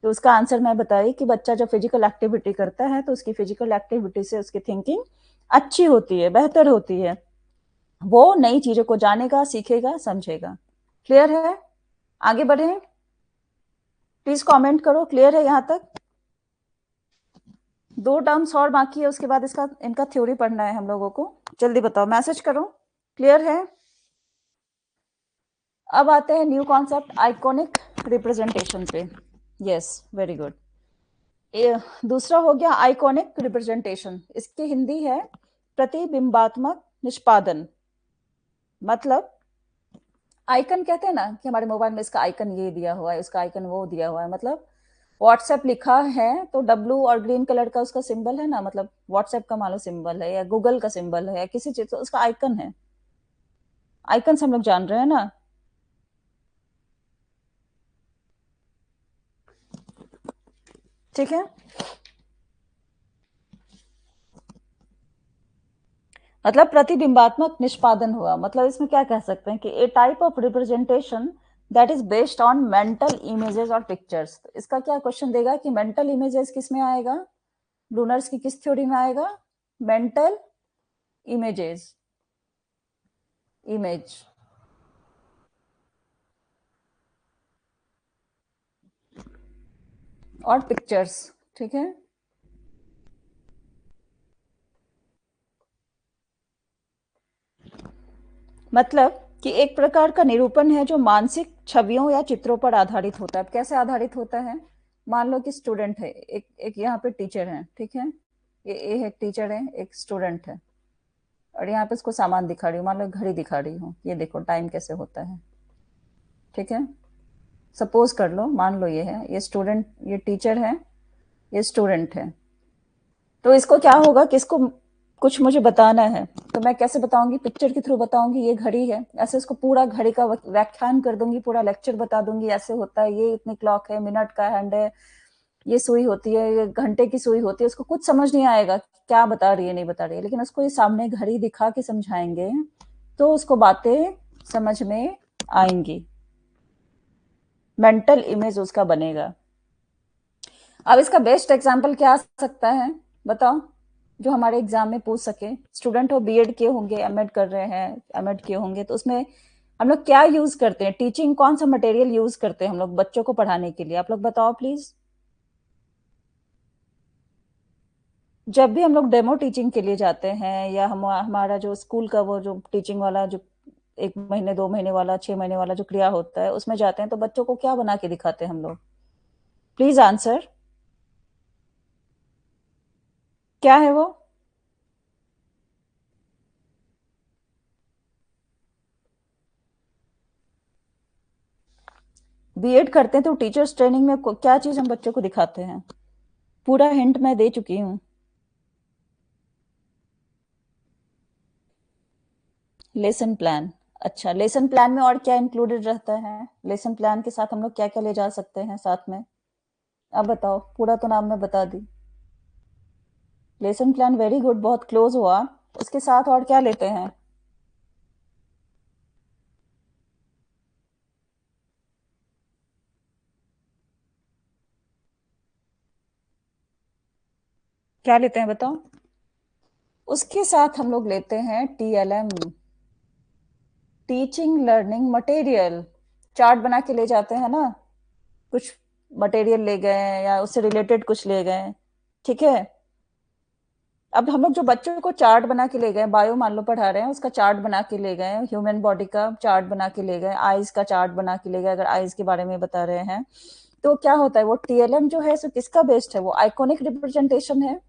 Speaker 1: तो उसका आंसर मैं बताई कि बच्चा जब फिजिकल एक्टिविटी करता है तो उसकी फिजिकल एक्टिविटी से उसकी थिंकिंग अच्छी होती है, बेहतर होती है, वो नई चीजों को जानेगा, सीखेगा, समझेगा। क्लियर है, आगे बढ़े, प्लीज कमेंट करो, क्लियर है यहाँ तक। 2 टर्म्स और बाकी है, उसके बाद इसका इनका थ्योरी पढ़ना है हम लोगों को। जल्दी बताओ, मैसेज करो, क्लियर है। अब आते हैं न्यू कॉन्सेप्ट आइकॉनिक रिप्रेजेंटेशन पे। Yes, very good. दूसरा हो गया आइकॉनिक रिप्रेजेंटेशन, इसकी हिंदी है प्रतिबिंबात्मक निष्पादन। मतलब आइकन कहते हैं ना कि हमारे मोबाइल में इसका आइकन ये दिया हुआ है, उसका आइकन वो दिया हुआ है, मतलब व्हाट्सएप लिखा है तो डब्लू और ग्रीन कलर का उसका सिंबल है ना, मतलब व्हाट्सएप का मान लो सिंबल है, या गूगल का सिंबल है, या किसी चीज, तो उसका आइकन है। आइकन से हम लोग जान रहे हैं ना। ठीक है, मतलब प्रतिबिंबात्मक निष्पादन हुआ, मतलब इसमें क्या कह सकते हैं कि a type of representation that is based on mental images और पिक्चर्स। इसका क्या क्वेश्चन देगा कि मेंटल इमेजेस किस में आएगा, ब्लूनर्स की किस थ्योरी में आएगा, मेंटल इमेजेस, इमेज और पिक्चर्स, ठीक है। मतलब कि एक प्रकार का निरूपण है जो मानसिक छवियों या चित्रों पर आधारित होता है। कैसे आधारित होता है, मान लो कि स्टूडेंट है, एक एक यहाँ पे टीचर है, ठीक है, ये एक टीचर है, एक स्टूडेंट है, और यहाँ पे इसको सामान दिखा रही हूँ, मान लो घड़ी दिखा रही हूँ, ये देखो टाइम कैसे होता है, ठीक है। सपोज कर लो, मान लो ये है, ये स्टूडेंट, ये टीचर है, ये स्टूडेंट है। तो इसको क्या होगा कि इसको कुछ मुझे बताना है, तो मैं कैसे बताऊंगी, पिक्चर के थ्रू बताऊंगी, ये घड़ी है, ऐसे इसको पूरा घड़ी का व्याख्यान कर दूंगी, पूरा लेक्चर बता दूंगी, ऐसे होता है, ये इतनी क्लॉक है, मिनट का हैंड है, ये सुई होती है, ये घंटे की सुई होती है। उसको कुछ समझ नहीं आएगा क्या बता रही है, नहीं बता रही है, लेकिन उसको ये सामने घड़ी दिखा के समझाएंगे तो उसको बातें समझ में आएंगी, मेंटल इमेज उसका बनेगा। अब इसका बेस्ट एग्जाम्पल क्या आ सकता है, बताओ, जो हमारे एग्जाम में पूछ सके। स्टूडेंट हो, बीएड किए होंगे, एमएड कर रहे हैं, एमएड किए होंगे, तो उसमें हम लोग क्या यूज करते हैं, टीचिंग कौन सा मटेरियल यूज करते हैं हम लोग बच्चों को पढ़ाने के लिए, आप लोग बताओ प्लीज। जब भी हम लोग डेमो टीचिंग के लिए जाते हैं, या हमारा जो स्कूल का वो जो टीचिंग वाला जो 1 महीने 2 महीने वाला 6 महीने वाला जो क्रिया होता है, उसमें जाते हैं तो बच्चों को क्या बना के दिखाते हैं हम लोग, प्लीज आंसर, क्या है वो। बीएड करते हैं तो टीचर्स ट्रेनिंग में क्या चीज हम बच्चों को दिखाते हैं? पूरा हिंट मैं दे चुकी हूँ। Lesson plan. अच्छा, लेसन प्लान में और क्या इंक्लूडेड रहता है? लेसन प्लान के साथ हम लोग क्या क्या ले जा सकते हैं साथ में? अब बताओ, पूरा तो नाम मैं बता दी। लेसन प्लान, वेरी गुड, बहुत क्लोज हुआ। उसके साथ और क्या लेते हैं? क्या लेते हैं बताओ? उसके साथ हम लोग लेते हैं TLM, teaching learning material. Chart बना के ले जाते हैं ना, कुछ मटेरियल ले गए या उससे रिलेटेड कुछ ले गए, ठीक है। अब हम लोग जो बच्चों को चार्ट बना के ले गए, बायो मान लो पढ़ा रहे हैं, उसका चार्ट बना के ले गए, ह्यूमन बॉडी का चार्ट बना के ले गए, आईज का चार्ट बना के ले गए, अगर आईज के बारे में बता रहे हैं, तो क्या होता है, वो टीएलएम जो है सो किसका बेस्ड है? वो आइकॉनिक रिप्रेजेंटेशन है।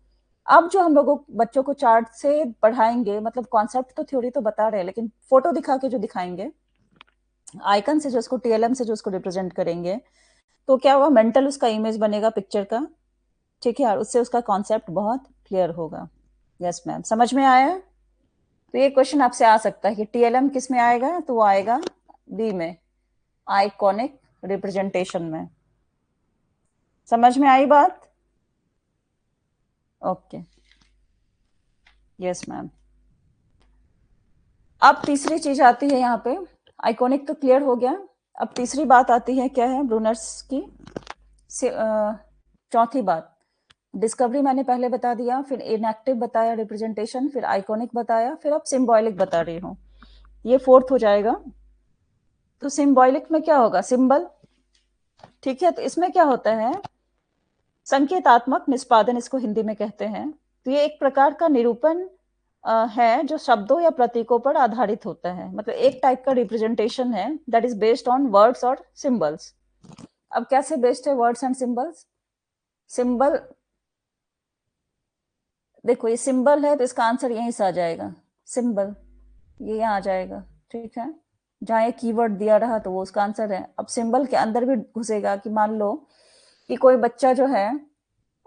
Speaker 1: अब जो हम लोगों बच्चों को चार्ट से पढ़ाएंगे, मतलब कॉन्सेप्ट तो थ्योरी तो बता रहे हैं, लेकिन फोटो दिखा के जो दिखाएंगे, आइकन से जो उसको टीएलएम से जो उसको रिप्रेजेंट करेंगे, तो क्या हुआ, मेंटल उसका इमेज बनेगा पिक्चर का, ठीक है, और उससे उसका कॉन्सेप्ट बहुत क्लियर होगा। यस मैम, समझ में आया? तो ये क्वेश्चन आपसे आ सकता है कि टीएलएम किस में आएगा, तो वो आएगा बी में, आइकॉनिक रिप्रेजेंटेशन में। समझ में आई बात? Okay, yes ma'am. अब तीसरी चीज आती है यहाँ पे, आइकॉनिक तो क्लियर हो गया। अब तीसरी बात आती है, क्या है, ब्रूनर्स की चौथी बात, डिस्कवरी मैंने पहले बता दिया, फिर इनएक्टिव बताया रिप्रेजेंटेशन, फिर आइकॉनिक बताया, फिर अब सिंबॉलिक बता रही हूँ, ये फोर्थ हो जाएगा। तो सिंबॉलिक में क्या होगा, सिंबल, ठीक है। तो इसमें क्या होता है, संकेतात्मक निष्पादन इसको हिंदी में कहते हैं। तो ये एक प्रकार का निरूपण है जो शब्दों या प्रतीकों पर आधारित होता है, मतलब एक टाइप का रिप्रेजेंटेशन है that is based on words और सिंबल्स। अब कैसे बेस्ड है वर्ड्स एंड सिंबल्स? सिंबल, देखो ये सिंबल है तो इसका आंसर यहीं से आ जाएगा, सिंबल, ये यहाँ आ जाएगा, ठीक है। जहाँ ये कीवर्ड दिया रहा तो वो उसका आंसर है। अब सिंबल के अंदर भी घुसेगा कि मान लो कि कोई बच्चा जो है,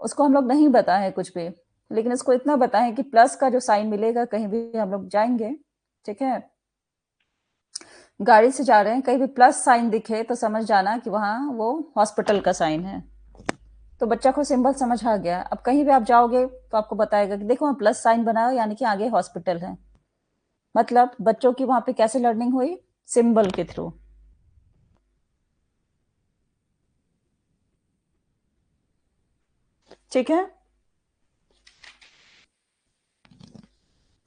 Speaker 1: उसको हम लोग नहीं बताए कुछ भी, लेकिन उसको इतना बताएं कि प्लस का जो साइन मिलेगा कहीं भी हम लोग जाएंगे, ठीक है, गाड़ी से जा रहे हैं, कहीं भी प्लस साइन दिखे तो समझ जाना कि वहां वो हॉस्पिटल का साइन है। तो बच्चा को सिंबल समझ आ गया। अब कहीं भी आप जाओगे तो आपको बताएगा कि देखो वहां प्लस साइन बना है, यानी कि आगे हॉस्पिटल है। मतलब बच्चों की वहां पे कैसे लर्निंग हुई, सिंबल के थ्रू। ठीक है,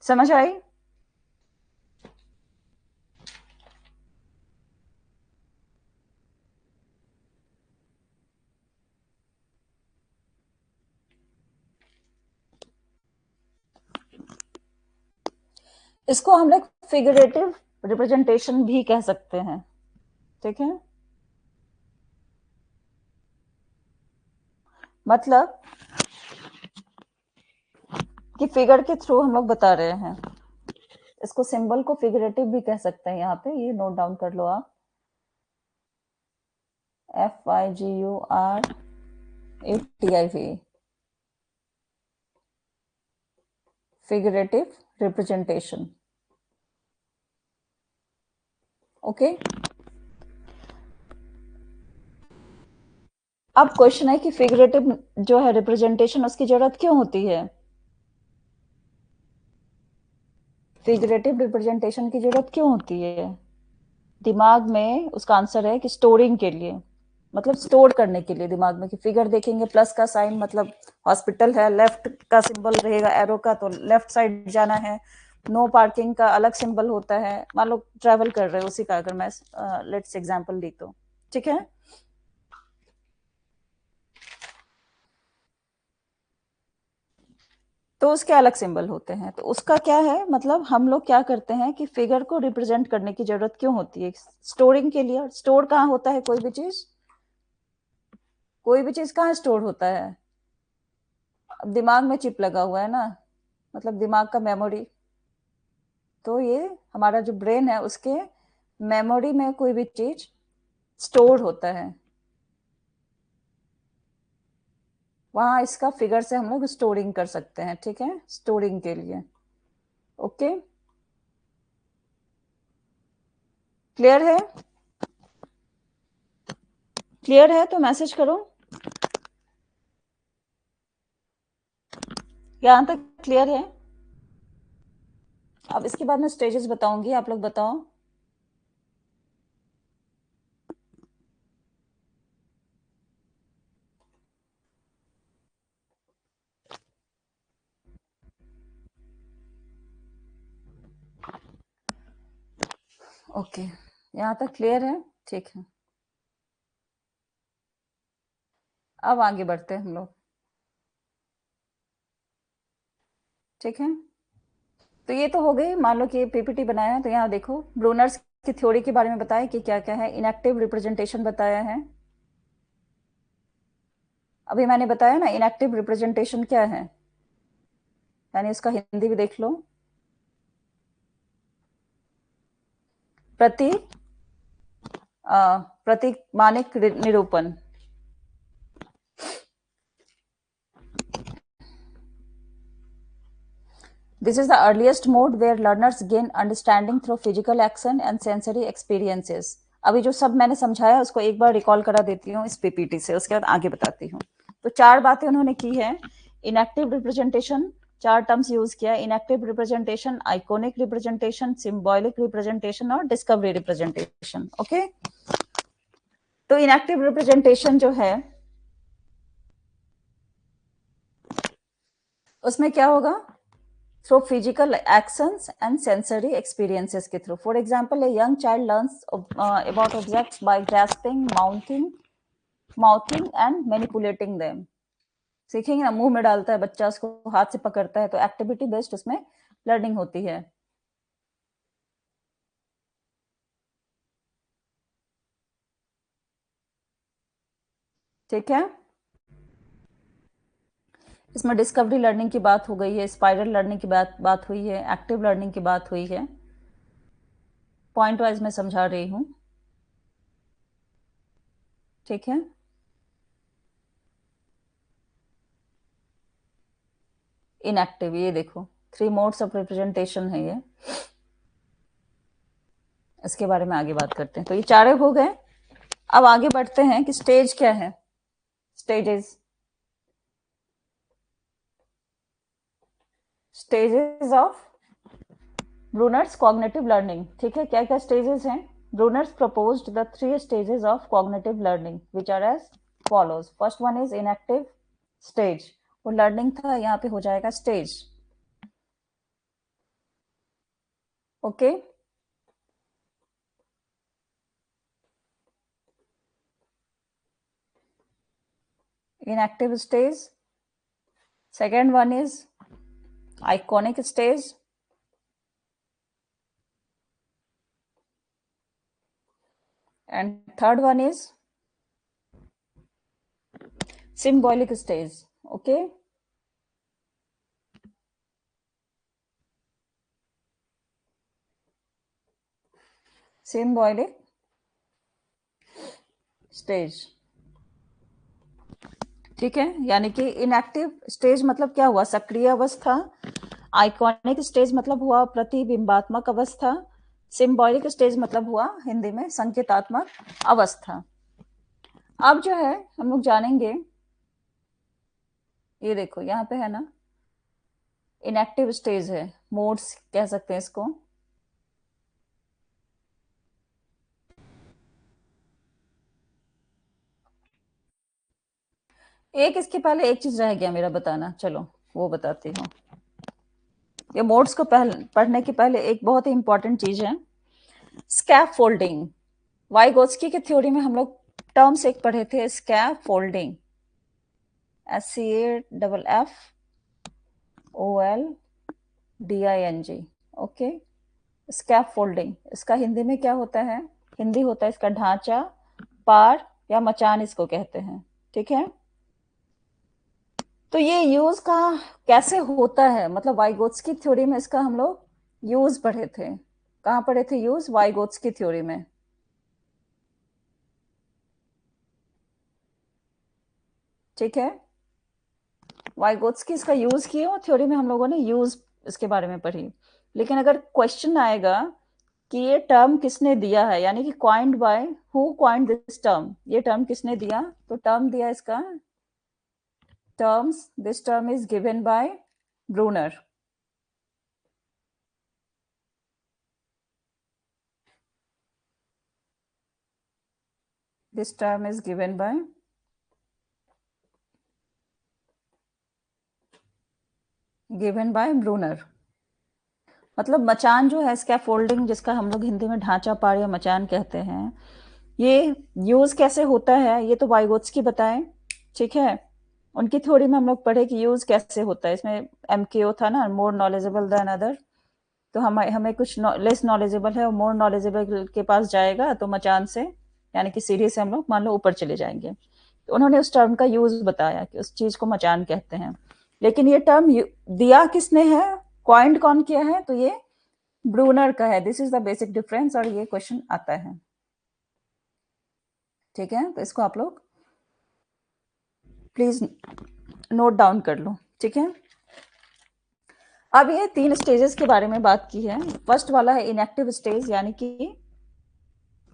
Speaker 1: समझ आई? इसको हम लोग फिगरेटिव रिप्रेजेंटेशन भी कह सकते हैं, ठीक है। मतलब कि फिगर के थ्रू हम लोग बता रहे हैं, इसको सिंबल को फिगरेटिव भी कह सकते हैं। यहाँ पे ये नोट डाउन कर लो आप, FIGURATIV, फिगरेटिव रिप्रेजेंटेशन, ओके। अब क्वेश्चन है कि फिगरेटिव जो है रिप्रेजेंटेशन, उसकी जरूरत क्यों होती है? फिगरेटिव रिप्रेजेंटेशन की जरूरत क्यों होती है दिमाग में? उसका आंसर है कि स्टोरिंग के लिए, मतलब स्टोर करने के लिए दिमाग में, कि फिगर देखेंगे प्लस का साइन मतलब हॉस्पिटल है, लेफ्ट का सिंबल रहेगा एरो का तो लेफ्ट साइड जाना है, नो पार्किंग का अलग सिंबल होता है, मान लो ट्रेवल कर रहे हो उसी का अगर मैं लेट्स एग्जांपल दी तो, ठीक है। तो उसके अलग सिंबल होते हैं, तो उसका क्या है, मतलब हम लोग क्या करते हैं कि फिगर को रिप्रेजेंट करने की जरूरत क्यों होती है? स्टोरिंग के लिए। स्टोर कहाँ होता है कोई भी चीज? कोई भी चीज कहाँ स्टोर होता है? अब दिमाग में चिप लगा हुआ है ना, मतलब दिमाग का मेमोरी। तो ये हमारा जो ब्रेन है उसके मेमोरी में कोई भी चीज स्टोर होता है, वहां इसका फिगर से हम लोग स्टोरिंग कर सकते हैं, ठीक है, स्टोरिंग के लिए। ओके, क्लियर है? क्लियर है तो मैसेज करो। यहां तक क्लियर है? अब इसके बाद मैं स्टेजेस बताऊंगी, आप लोग बताओ। ओके, यहाँ तक क्लियर है? ठीक है, अब आगे बढ़ते हैं हम लोग, ठीक है। तो ये तो हो गई, मान लो कि ये पीपीटी बनाया है, तो यहाँ देखो ब्रूनर्स की थ्योरी के बारे में बताया कि क्या क्या है, इनएक्टिव रिप्रेजेंटेशन बताया है। अभी मैंने बताया ना इनएक्टिव रिप्रेजेंटेशन क्या है, यानी इसका हिंदी भी देख लो। प्रति प्रतीक मानिक निरूपण। This is the earliest mode where learners gain understanding through physical action and sensory experiences. अभी जो सब मैंने समझाया उसको एक बार रिकॉल करा देती हूँ इस पीपीटी से, उसके बाद आगे बताती हूँ। तो 4 बातें उन्होंने की है। इनएक्टिव रिप्रेजेंटेशन, 4 टर्म्स यूज किया, inactive representation, iconic representation, symbolic representation और डिस्कवरी रिप्रेजेंटेशन। ओके, तो इनएक्टिव रिप्रेजेंटेशन जो है उसमें क्या होगा? through physical actions and sensory experiences के through. For example, a young child learns about objects by grasping, mouthing and manipulating them. सीखेंगे ना, मुंह में डालता है बच्चा, उसको हाथ से पकड़ता है, तो एक्टिविटी बेस्ड उसमें लर्निंग होती है। ठीक है, इसमें डिस्कवरी लर्निंग की बात हो गई है, स्पाइरल लर्निंग की बात हुई है, एक्टिव लर्निंग की बात हुई है। पॉइंट वाइज मैं समझा रही हूँ, ठीक है। इनएक्टिव, ये देखो 3 मोड्स ऑफ रिप्रेजेंटेशन है ये, इसके बारे में आगे बात करते हैं। तो ये 4 हो गए। अब आगे बढ़ते हैं कि स्टेज क्या है, stages, stages of Brunner's cognitive learning. ठीक है, क्या क्या स्टेजेस हैं? Brunner's proposed the 3 stages of cognitive learning which are as follows. First one is inactive stage, वो लर्निंग था, यहाँ पे हो जाएगा stage. Okay, inactive stage. Second one is iconic stage. And third one is symbolic stage. Okay, symbolic stage। ठीक है, यानी कि इनएक्टिव स्टेज मतलब क्या हुआ? सक्रिय अवस्था। आइकॉनिक स्टेज मतलब हुआ प्रतिबिंबात्मक अवस्था। सिंबॉलिक स्टेज मतलब हुआ हिंदी में संकेतात्मक अवस्था। अब जो है हम लोग जानेंगे, ये देखो यहाँ पे है ना, इनएक्टिव स्टेज है, मोड्स कह सकते हैं इसको। एक इसके पहले एक चीज रह गया मेरा बताना, चलो वो बताती हूँ। ये मोड्स को पढ़ने के पहले एक बहुत ही इंपॉर्टेंट चीज है, स्कैफोल्डिंग। वाइगोत्स्की की थ्योरी में हम लोग टर्म्स एक पढ़े थे, स्कैफोल्डिंग, SCAFFOLDING। ओके, स्कैफोल्डिंग इसका हिंदी में क्या होता है? हिंदी होता है इसका ढांचा, पार या मचान इसको कहते हैं। ठीक है, तो ये यूज का कैसे होता है, मतलब वाइगोत्स्की थ्योरी में इसका हम लोग यूज पढ़े थे। कहाँ पढ़े थे यूज? वाइगोत्स्की थ्योरी में। ठीक है। वाइगोत्स्की इसका यूज किए और थ्योरी में हम लोगों ने यूज इसके बारे में पढ़ी। लेकिन अगर क्वेश्चन आएगा कि ये टर्म किसने दिया है, यानी कि coined by, who coined this term, ये टर्म किसने दिया, तो टर्म दिया इसका, terms, this term is given by Brunner. This term is given by Brunner. मतलब मचान जो है, स्कैफोल्डिंग, जिसका हम लोग हिंदी में ढांचा पाड़ या मचान कहते हैं, ये यूज कैसे होता है ये तो वाइगोत्स्की बताएं। ठीक है, उनकी थ्योरी में हम लोग पढ़े कि यूज कैसे होता है। इसमें MKO था ना, मोर नॉलेजेबल देन अदर, तो हमें कुछ लेस नॉलेजेबल है और मोर नॉलेजेबल के पास जाएगा तो मचान से, यानी कि सीढ़ी से हम लोग मान लो ऊपर चले जाएंगे। तो उन्होंने उस टर्म का यूज बताया कि उस चीज को मचान कहते हैं। लेकिन ये टर्म दिया किसने है, क्वाइंड कौन किया है, तो ये ब्रूनर का है। This is the basic difference, और ये क्वेश्चन आता है। ठीक है, तो इसको आप लोग प्लीज नोट डाउन कर लो। ठीक है, अब ये 3 स्टेजेस के बारे में बात की है। फर्स्ट वाला है इनएक्टिव स्टेज, यानी कि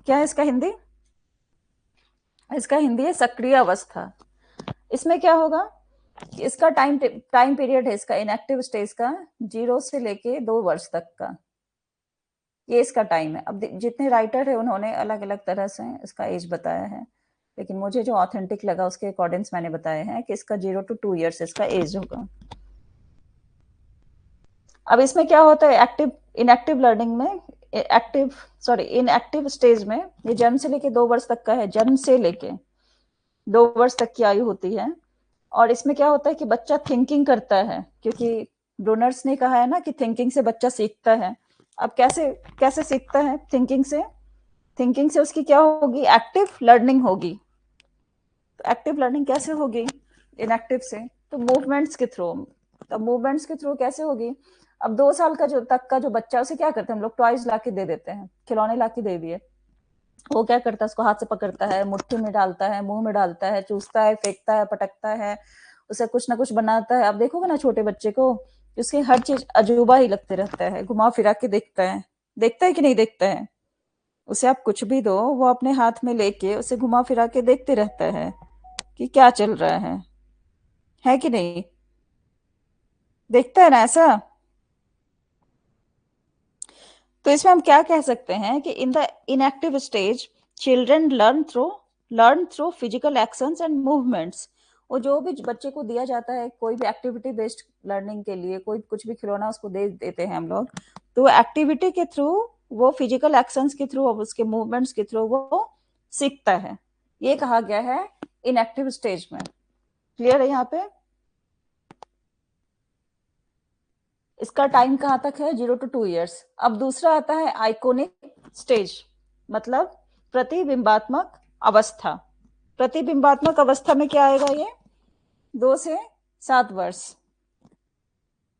Speaker 1: क्या है इसका हिंदी, इसका हिंदी है सक्रिय अवस्था। इसमें क्या होगा, इसका टाइम पीरियड है इसका इनएक्टिव स्टेज का 0 से लेके 2 वर्ष तक का, ये इसका टाइम है। अब जितने राइटर है उन्होंने अलग अलग तरह से इसका एज बताया है, लेकिन मुझे जो ऑथेंटिक लगा उसके अकॉर्डिंग्स मैंने बताया है कि इसका 0 to 2 ईयर्स इसका एज होगा। अब इसमें क्या होता है, इनएक्टिव लर्निंग में, इनएक्टिव स्टेज में, ये जन्म से लेके 2 वर्ष तक का है, जन्म से लेके 2 वर्ष तक की आयु होती है। और इसमें क्या होता है कि बच्चा थिंकिंग करता है, क्योंकि ब्रूनर्स ने कहा है ना कि थिंकिंग से बच्चा सीखता है। अब कैसे कैसे सीखता है, थिंकिंग से उसकी क्या होगी, एक्टिव लर्निंग होगी। तो एक्टिव लर्निंग कैसे होगी इनएक्टिव से, तो मूवमेंट्स के थ्रू। तो मूवमेंट्स के थ्रू कैसे होगी, अब 2 साल का जो तक का जो बच्चा, उसे क्या करते हैं हम लोग, टॉयज ला के दे देते हैं, खिलौने ला के दे दिए, वो क्या करता है, उसको हाथ से पकड़ता है, मुट्ठी में डालता है, मुंह में डालता है, चूसता है, फेंकता है, पटकता है, उसे कुछ ना कुछ बनाता है। आप देखोगे ना छोटे बच्चे को, उसकी हर चीज अजूबा ही लगते रहता है, घुमा फिरा के देखता है कि नहीं देखता है। उसे आप कुछ भी दो, वो अपने हाथ में लेके उसे घुमा फिरा के देखते रहता है कि क्या चल रहा है कि नहीं, देखता है ना ऐसा। तो इसमें हम क्या कह सकते हैं कि in the inactive stage children learn through physical actions and movements. वो जो भी बच्चे को दिया जाता है कोई भी एक्टिविटी बेस्ड लर्निंग के लिए, कोई कुछ भी खिलौना उसको दे देते हैं हम लोग, तो एक्टिविटी के थ्रू, वो फिजिकल एक्शंस के थ्रू, उसके मूवमेंट्स के थ्रू वो सीखता है। ये कहा गया है इनएक्टिव स्टेज में। क्लियर है यहाँ पे, इसका टाइम कहाँ तक है, 0 to 2 ईयर्स। अब दूसरा आता है आइकोनिक स्टेज, मतलब प्रतिबिंबात्मक अवस्था। प्रतिबिंबात्मक अवस्था में क्या आएगा, ये 2 से 7 वर्ष,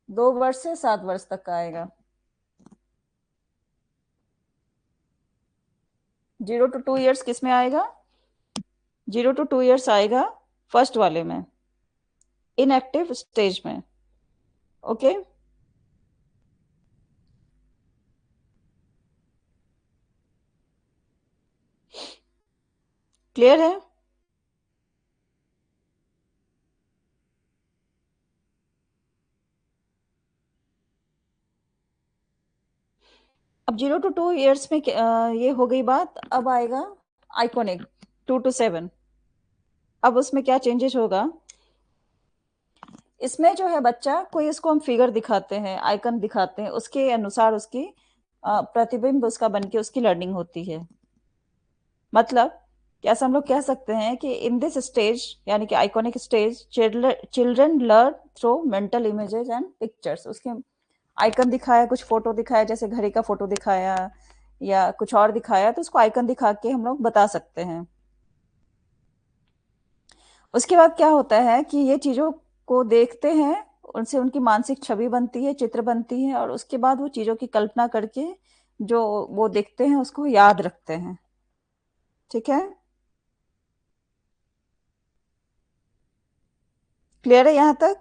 Speaker 1: 2 वर्ष से 7 वर्ष तक का आएगा। 0 to 2 ईयर्स किस में आएगा, 0 to 2 ईयर्स आएगा फर्स्ट वाले में, इनएक्टिव स्टेज में। ओके, क्लियर है। अब 0 to 2 ईयर्स में ये हो गई बात। अब आएगा आइकोनिक 2 to 7। अब उसमें क्या चेंजेस होगा, इसमें जो है बच्चा कोई, इसको हम फिगर दिखाते हैं, आइकन दिखाते हैं, उसके अनुसार उसकी प्रतिबिंब उसका बन के उसकी लर्निंग होती है। मतलब कैसे हम लोग कह सकते हैं कि इन दिस स्टेज, यानी कि iconic stage, children learn through mental images and pictures. उसके आइकन दिखाया, कुछ फोटो दिखाया, जैसे घड़ी का फोटो दिखाया या कुछ और दिखाया, तो उसको आइकन दिखा के हम लोग बता सकते हैं। उसके बाद क्या होता है कि ये चीजों को देखते हैं, उनसे उनकी मानसिक छवि बनती है, चित्र बनती है, और उसके बाद वो चीजों की कल्पना करके जो वो देखते हैं उसको याद रखते हैं। ठीक है, क्लियर है यहाँ तक?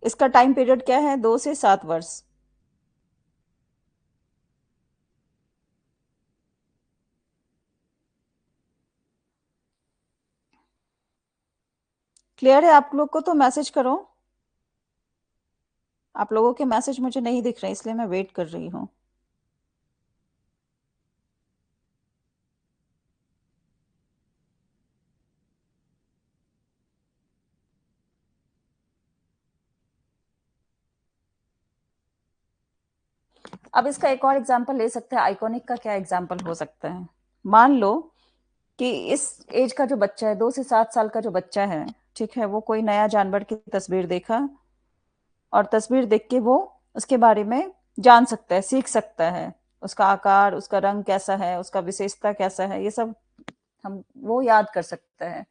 Speaker 1: इसका टाइम पीरियड क्या है? 2 से 7 वर्ष। क्लियर है आप लोग को? तो मैसेज करो। आप लोगों के मैसेज मुझे नहीं दिख रहे, इसलिए मैं वेट कर रही हूँ। अब इसका एक और एग्जाम्पल ले सकते हैं। आइकॉनिक का क्या एग्जाम्पल हो सकता है? मान लो कि इस एज का जो बच्चा है, 2 से 7 साल का जो बच्चा है, ठीक है, वो कोई नया जानवर की तस्वीर देखा और तस्वीर देख के वो उसके बारे में जान सकता है, सीख सकता है। उसका आकार, उसका रंग कैसा है, उसका विशेषता कैसा है, ये सब हम वो याद कर सकता है।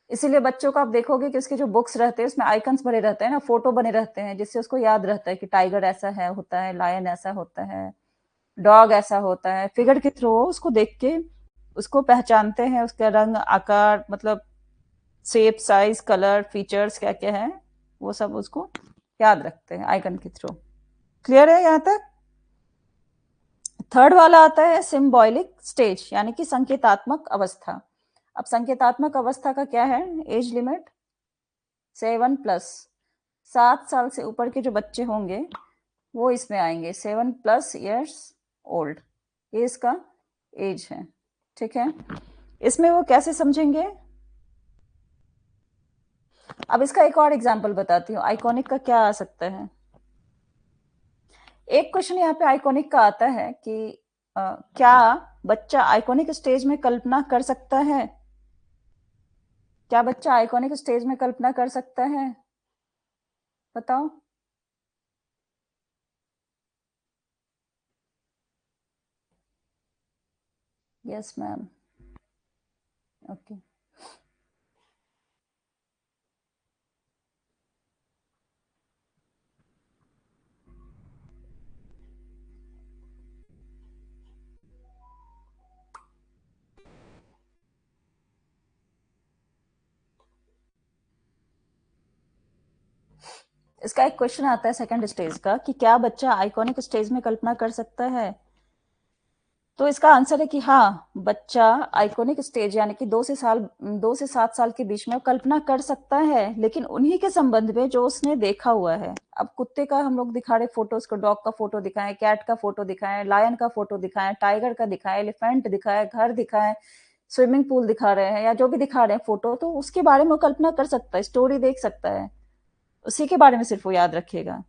Speaker 1: इसीलिए बच्चों को आप देखोगे कि उसके जो बुक्स रहते हैं उसमें आइकन्स बने रहते हैं ना, फोटो बने रहते हैं, जिससे उसको याद रहता है कि टाइगर ऐसा है होता है, लायन ऐसा होता है, डॉग ऐसा होता है। फिगर के थ्रू उसको देख के उसको पहचानते हैं, उसका रंग, आकार, मतलब शेप, साइज, कलर, फीचर्स क्या क्या है, वो सब उसको याद रखते हैं आइकन के थ्रू। क्लियर है यहाँ तक? थर्ड वाला आता है सिम्बॉलिक स्टेज, यानी कि संकेतात्मक अवस्था। अब संकेतात्मक अवस्था का क्या है एज लिमिट? 7+। 7 साल से ऊपर के जो बच्चे होंगे वो इसमें आएंगे, 7+ ईयर्स ओल्ड, ये इसका एज है। ठीक है, इसमें वो कैसे समझेंगे? अब इसका एक और एग्जाम्पल बताती हूँ, आइकॉनिक का क्या आ सकता है। एक क्वेश्चन यहाँ पे आइकॉनिक का आता है कि क्या बच्चा आइकॉनिक स्टेज में कल्पना कर सकता है? क्या बच्चा आइकॉनिक स्टेज में कल्पना कर सकता है? बताओ। Yes ma'am. ओके। इसका एक क्वेश्चन आता है सेकंड स्टेज का कि क्या बच्चा आइकॉनिक स्टेज में कल्पना कर सकता है? तो इसका आंसर है कि हाँ, बच्चा आइकॉनिक स्टेज यानी कि 2 से 7 साल के बीच में कल्पना कर सकता है, लेकिन उन्हीं के संबंध में जो उसने देखा हुआ है। अब कुत्ते का हम लोग दिखा रहे फोटो, उसको डॉग का फोटो दिखाएं, कैट का फोटो दिखाएं, लायन का फोटो दिखाएं, टाइगर का दिखाएं, एलिफेंट दिखाएं, घर दिखाएं, स्विमिंग पूल दिखा रहे हैं, या जो भी दिखा रहे हैं फोटो, तो उसके बारे में वो कल्पना कर सकता है, स्टोरी देख सकता है, उसी के बारे में सिर्फ वो याद रखेगा।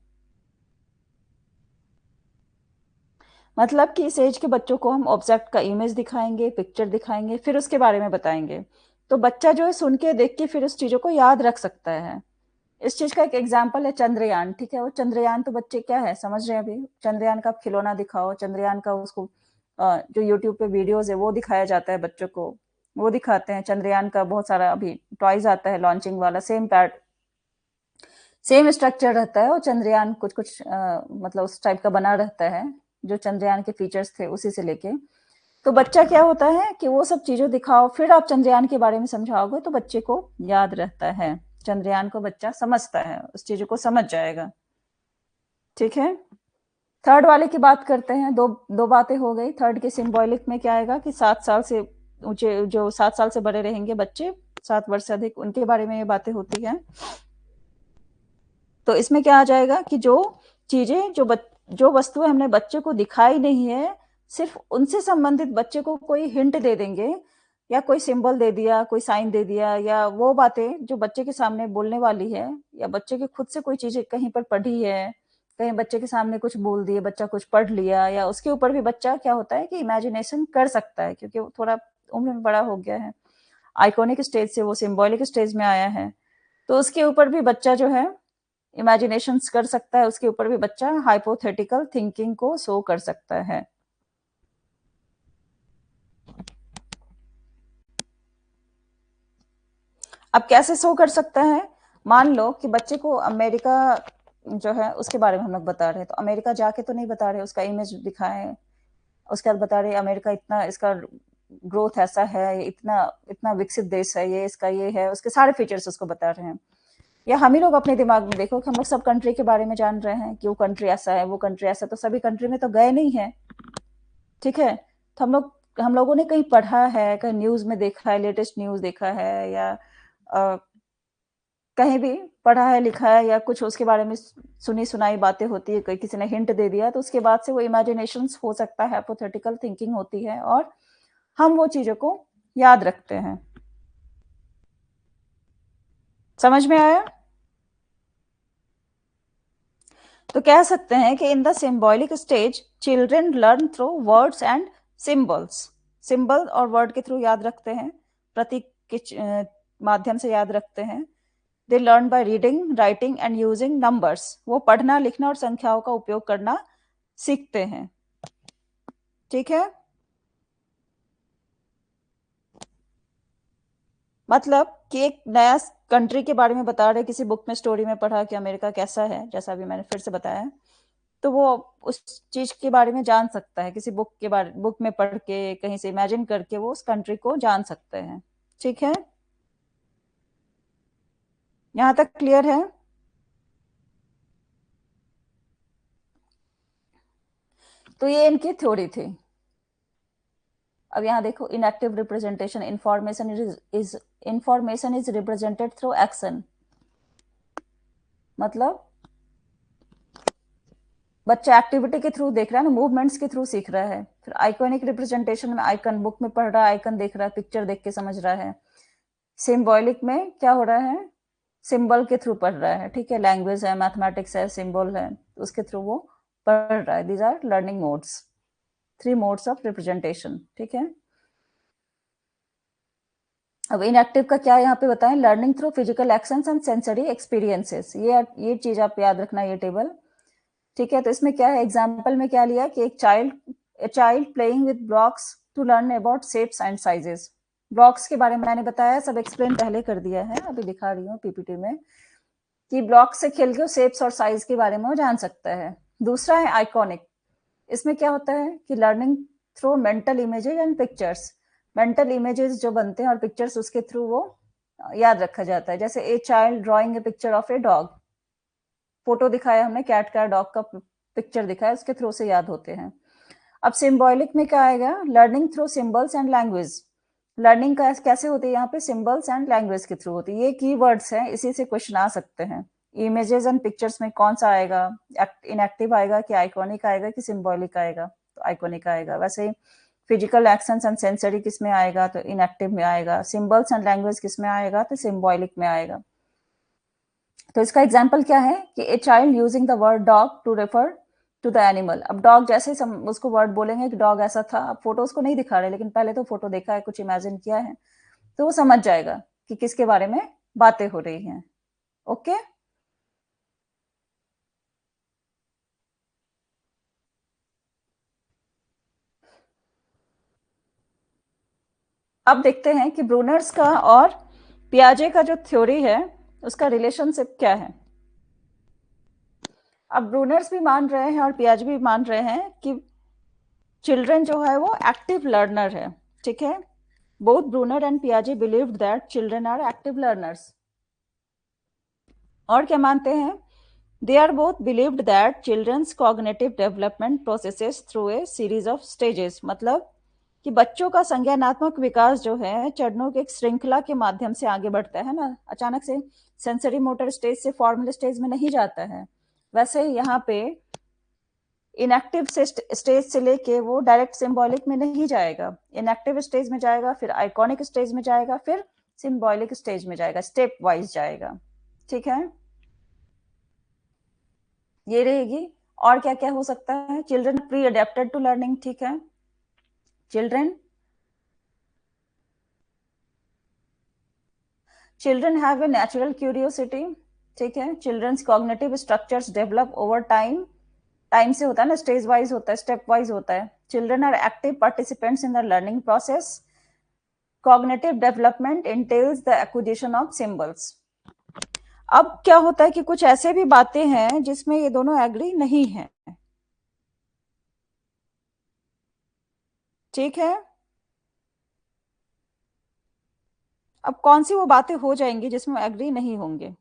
Speaker 1: मतलब कि इस एज के बच्चों को हम ऑब्जेक्ट का इमेज दिखाएंगे, पिक्चर दिखाएंगे, फिर उसके बारे में बताएंगे, तो बच्चा जो है सुन के, देख के फिर उस चीजों को याद रख सकता है। इस चीज का एक एग्जाम्पल है चंद्रयान। ठीक है, वो चंद्रयान तो बच्चे क्या है समझ रहे हैं अभी। चंद्रयान का खिलौना दिखाओ, चंद्रयान का उसको जो यूट्यूब पे वीडियोज है वो दिखाया जाता है बच्चों को, वो दिखाते हैं। चंद्रयान का बहुत सारा अभी टॉयज आता है लॉन्चिंग वाला, सेम स्ट्रक्चर रहता है, और चंद्रयान कुछ कुछ मतलब उस टाइप का बना रहता है, जो चंद्रयान के फीचर्स थे उसी से लेके। तो बच्चा क्या होता है कि वो सब चीजें दिखाओ, फिर आप चंद्रयान के बारे में समझाओगे तो बच्चे को याद रहता है। चंद्रयान को बच्चा समझता है, उस चीजों को समझ जाएगा। ठीक है, थर्ड वाले की बात करते हैं। दो दो बातें हो गई। थर्ड के सिंबॉलिक में क्या आएगा कि 7 साल से ऊंचे, जो 7 साल से बड़े रहेंगे बच्चे, 7 वर्ष से अधिक, उनके बारे में ये बातें होती हैं। तो इसमें क्या आ जाएगा कि जो चीजें, जो वस्तुएं हमने बच्चे को दिखाई नहीं है, सिर्फ उनसे संबंधित बच्चे को कोई हिंट दे देंगे, या कोई सिंबल दे दिया, कोई साइन दे दिया, या वो बातें जो बच्चे के सामने बोलने वाली है, या बच्चे की खुद से कोई चीजें कहीं पर पढ़ी है, कहीं बच्चे के सामने कुछ बोल दिए, बच्चा कुछ पढ़ लिया, या उसके ऊपर भी बच्चा क्या होता है कि इमेजिनेशन कर सकता है, क्योंकि वो थोड़ा उम्र में बड़ा हो गया है, आइकॉनिक स्टेज से वो सिंबॉलिक स्टेज में आया है। तो उसके ऊपर भी बच्चा जो है इमेजिनेशन कर सकता है, उसके ऊपर भी बच्चा हाइपोथेटिकल थिंकिंग को शो कर सकता है। अब कैसे शो कर सकता है? मान लो कि बच्चे को अमेरिका जो है उसके बारे में हम लोग बता रहे हैं, तो अमेरिका जाके तो नहीं बता रहे, उसका इमेज दिखाएं, उसके बाद बता रहे अमेरिका इतना, इसका ग्रोथ ऐसा है, इतना इतना विकसित देश है, ये इसका ये है, उसके सारे फीचर्स उसको बता रहे हैं। या हम ही लोग अपने दिमाग में देखो कि हम लोग सब कंट्री के बारे में जान रहे हैं कि वो कंट्री ऐसा है, वो कंट्री ऐसा, तो सभी कंट्री में तो गए नहीं है, ठीक है। तो हम लोगों ने कहीं पढ़ा है, कहीं न्यूज़ में देखा है, लेटेस्ट न्यूज़ देखा है, या कहीं भी पढ़ा है, लिखा है, या कुछ उसके बारे में सुनी सुनाई बातें होती है, कोई किसी ने हिंट दे दिया, तो उसके बाद से वो इमेजिनेशंस हो सकता है, हाइपोथेटिकल थिंकिंग होती है, और हम वो चीज़ों को याद रखते हैं। समझ में आया? तो कह सकते हैं कि in the symbolic stage children learn through words and symbols. Symbol और वर्ड के थ्रू याद रखते हैं, प्रतीक के माध्यम से याद रखते हैं। They learn by reading, writing and using numbers. वो पढ़ना, लिखना और संख्याओं का उपयोग करना सीखते हैं, ठीक है। मतलब कि एक नया कंट्री के बारे में बता रहे, किसी बुक में, स्टोरी में पढ़ा कि अमेरिका कैसा है, जैसा अभी मैंने फिर से बताया, तो वो उस चीज के बारे में जान सकता है, किसी बुक में पढ़ के, कहीं से इमेजिन करके वो उस कंट्री को जान सकते हैं, ठीक है। यहाँ तक क्लियर है? तो ये इनकी थ्योरी थी। अब यहाँ देखो, inactive representation, information is represented through action. मतलब बच्चा एक्टिविटी के थ्रू देख रहा है ना, मूवमेंट्स के थ्रू सीख रहा है। फिर आइकॉनिक रिप्रेजेंटेशन में आइकन, बुक में पढ़ रहा है, आइकन देख रहा है, पिक्चर देख के समझ रहा है। सिंबॉलिक में क्या हो रहा है, सिंबल के थ्रू पढ़ रहा है, ठीक है। लैंग्वेज है, मैथमेटिक्स है, सिंबल है, तो उसके थ्रू वो पढ़ रहा है। These are learning modes, 3 modes of representation, ठीक है। अब इनएक्टिव का क्या यहाँ पे बताएं, learning through physical actions and sensory experiences. ये चीज आप याद रखना, ये टेबल, ठीक है। तो इसमें क्या है, एग्जाम्पल में क्या लिया कि a child playing with blocks to learn about shapes and sizes. Blocks के बारे में मैंने बताया, सब एक्सप्लेन पहले कर दिया है, अभी दिखा रही हूँ पीपीटी में, कि ब्लॉक से खेल के शेप्स और साइज के बारे में वो जान सकता है। दूसरा है आइकॉनिक। इसमें क्या होता है कि learning through mental images and pictures. Mental images जो बनते हैं और पिक्चर्स, उसके थ्रू वो याद रखा जाता है। जैसे a child drawing a picture of a dog, photo दिखाया हमने, कैट का, डॉग का पिक्चर दिखाया, उसके थ्रू से याद होते हैं। अब सिंबॉलिक में क्या आएगा, learning through symbols and language. Learning का कैसे होती है यहाँ पे, सिंबल्स एंड लैंग्वेज के थ्रू होती है। ये कीवर्ड्स हैं, इसी से क्वेश्चन आ सकते हैं। इमेजेस एंड पिक्चर्स में कौन सा आएगा, इनएक्टिव आएगा कि आइकॉनिक आएगा कि सिंबॉलिक आएगा, तो आइकॉनिक आएगा। वैसे ही फिजिकल एक्शंस एंड सेंसरी किस में आएगा, तो इनएक्टिव में आएगा। सिंबल्स एंड लैंग्वेज किस में आएगा, तो सिंबॉलिक में आएगा। तो इसका एग्जाम्पल क्या है कि a child using the word dog to refer to the animal. अब डॉग जैसे ही उसको वर्ड बोलेंगे कि डॉग ऐसा था, अब फोटो उसको नहीं दिखा रहे, लेकिन पहले तो फोटो देखा है, कुछ इमेजिन किया है, तो वो समझ जाएगा कि किसके बारे में बातें हो रही हैं। ओके, अब देखते हैं कि ब्रूनर्स का और पियाजे का जो थ्योरी है, उसका रिलेशनशिप क्या है। अब ब्रूनर्स भी मान रहे हैं और पियाजे भी मान रहे हैं कि चिल्ड्रन जो है वो एक्टिव लर्नर है, ठीक है। बोथ ब्रूनर एंड पियाजे believed that children are active learners. और क्या मानते हैं, they are both believed that children's cognitive development processes through a series of stages. मतलब कि बच्चों का संज्ञानात्मक विकास जो है, चरणों की एक श्रृंखला के माध्यम से आगे बढ़ता है ना, अचानक से सेंसरी मोटर स्टेज से फॉर्मल स्टेज में नहीं जाता है। वैसे ही यहाँ पे इनएक्टिव से स्टेज से लेके वो डायरेक्ट सिंबॉलिक में नहीं जाएगा, इनएक्टिव स्टेज में जाएगा, फिर आइकॉनिक स्टेज में जाएगा, फिर सिंबॉलिक स्टेज में जाएगा, स्टेप वाइज जाएगा, ठीक है। ये रहेगी। और क्या क्या हो सकता है, children pre adapted to learning, ठीक है। Children children have a natural curiosity, ठीक है। Children's cognitive structures develop over time. Time से होता है ना, स्टेज वाइज होता है, स्टेप वाइज होता है। Children are active participants in the learning process. Cognitive development entails the acquisition of symbols. अब क्या होता है कि कुछ ऐसे भी बातें हैं जिसमें ये दोनों एग्री नहीं है, ठीक है। अब कौन सी वो बातें हो जाएंगी जिसमें एग्री नहीं होंगे।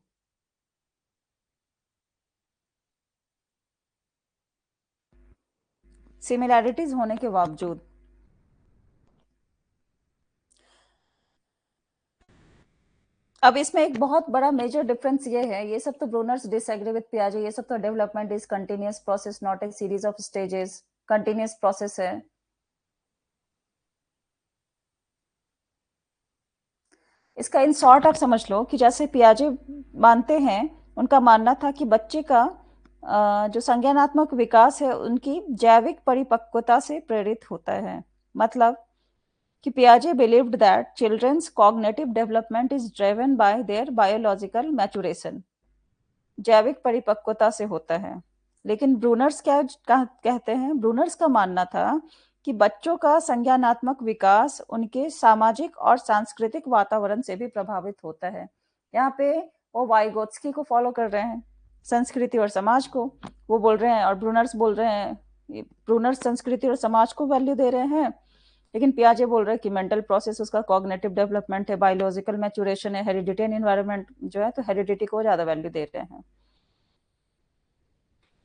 Speaker 1: सिमिलैरिटीज होने के बावजूद। अब इसमें एक बहुत बड़ा मेजर डिफरेंस ये है, ये सब तो ब्रूनर्स डिसएग्री विद पियाजे, ये सब तो development is continuous process not a series of stages, continuous process है। इसका इन शॉर्ट आप समझ लो कि जैसे पियाजे मानते हैं, उनका मानना था कि बच्चे का जो संज्ञानात्मक विकास है उनकी जैविक परिपक्वता से प्रेरित होता है। मतलब कि पियाजे believed that children's cognitive development is driven by their biological maturation, जैविक परिपक्वता से होता है। लेकिन ब्रूनर्स कहते हैं, ब्रूनर्स का मानना था कि बच्चों का संज्ञानात्मक विकास उनके सामाजिक और सांस्कृतिक वातावरण से भी प्रभावित होता है। यहाँ पे वो वाइगोत्स्की को फॉलो कर रहे हैं, संस्कृति और समाज को वो बोल रहे हैं, और ब्रूनर्स बोल रहे हैं, ब्रूनर्स संस्कृति और समाज को वैल्यू दे रहे हैं, लेकिन पियाजे बोल रहे हैं कि मेंटल प्रोसेस उसका कॉग्निटिव डेवलपमेंट है, बायोलॉजिकल मैचुरेशन है, हेरिडिटी एंड एनवायरनमेंट जो है, तो हेरिडिटी को ज्यादा वैल्यू दे रहे हैं।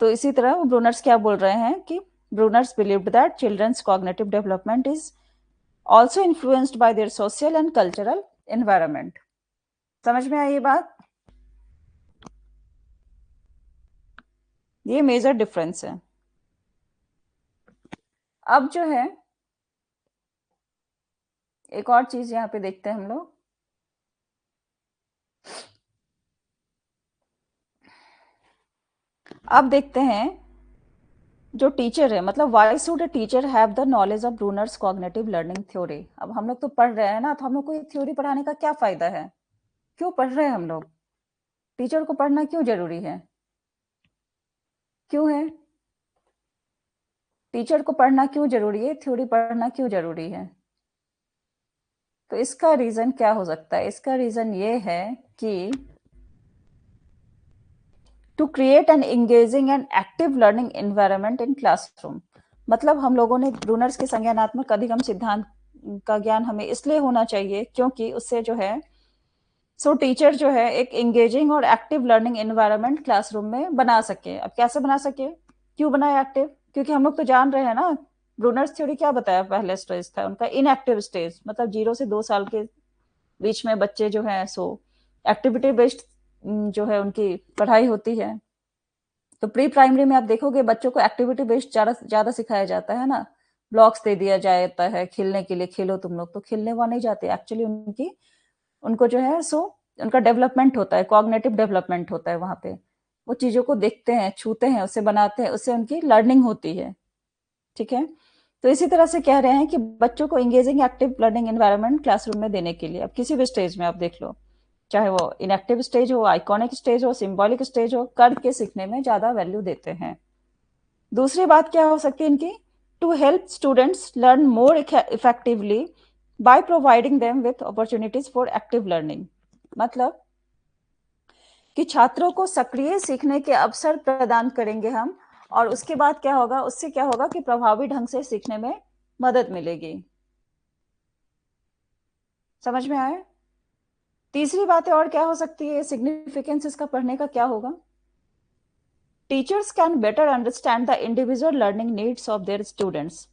Speaker 1: तो इसी तरह ब्रूनर्स क्या बोल रहे हैं कि Bruner's believed that children's cognitive development is also influenced by their social and cultural environment. समझ में आई ये बात? ये मेजर डिफरेंस है। अब जो है एक और चीज यहाँ पे देखते हैं हम लोग। अब देखते हैं जो टीचर है, मतलब why should a teacher have the knowledge of Brunner's cognitive learning theory. अब हम लोग तो पढ़ रहे हैं ना, तो हम लोग को ये थ्योरी पढ़ाने का क्या फायदा है? क्यों पढ़ रहे हैं हम लोग? टीचर को पढ़ना क्यों जरूरी है? क्यों है टीचर को पढ़ना क्यों जरूरी है, थ्योरी पढ़ना क्यों जरूरी है? तो इसका रीजन क्या हो सकता है? इसका रीजन ये है कि to create an engaging and active learning environment in classroom. मतलब हम लोगों ने ब्रूनर्स के संज्ञानात्मक अधिगम सिद्धांत का ज्ञान हमें इसलिए होना चाहिए क्योंकि उससे जो है टीचर जो है एक एंगेजिंग और एक्टिव लर्निंग एनवायरनमेंट क्लासरूम में बना सके। अब कैसे बना सके, क्यों बनाए एक्टिव? क्योंकि हम लोग तो जान रहे हैं ना, ब्रूनर्स थ्योरी क्या बताया, पहले स्टेज था उनका इनएक्टिव स्टेज, मतलब 0 से 2 साल के बीच में बच्चे जो है एक्टिविटी बेस्ड जो है उनकी पढ़ाई होती है। तो प्री प्राइमरी में आप देखोगे बच्चों को एक्टिविटी बेस्ड ज्यादा सिखाया जाता है ना, ब्लॉक्स दे दिया जाता है खेलने के लिए, खेलो तुम लोग, तो खेलने वहां नहीं जाते एक्चुअली। उनको जो है उनका डेवलपमेंट होता है, कॉग्निटिव डेवलपमेंट होता है वहां पे। वो चीजों को देखते हैं, छूते हैं, उससे बनाते हैं, उससे उनकी लर्निंग होती है। ठीक है, तो इसी तरह से कह रहे हैं कि बच्चों को engaging active learning environment classroom में देने के लिए, अब किसी भी स्टेज में आप देख लो, चाहे वो इनएक्टिव स्टेज हो, आइकॉनिक स्टेज हो, सिंबॉलिक स्टेज हो, करके सीखने में ज्यादा वैल्यू देते हैं। दूसरी बात क्या हो सकती है इनकी, to help students learn more effectively by providing them with opportunities for active learning. मतलब कि छात्रों को सक्रिय सीखने के अवसर प्रदान करेंगे हम, और उसके बाद क्या होगा, उससे क्या होगा कि प्रभावी ढंग से सीखने में मदद मिलेगी। समझ में आया? तीसरी बात और क्या हो सकती है, सिग्निफिकेंस इसका पढ़ने का क्या होगा? Teachers can better understand the individual learning needs of their students.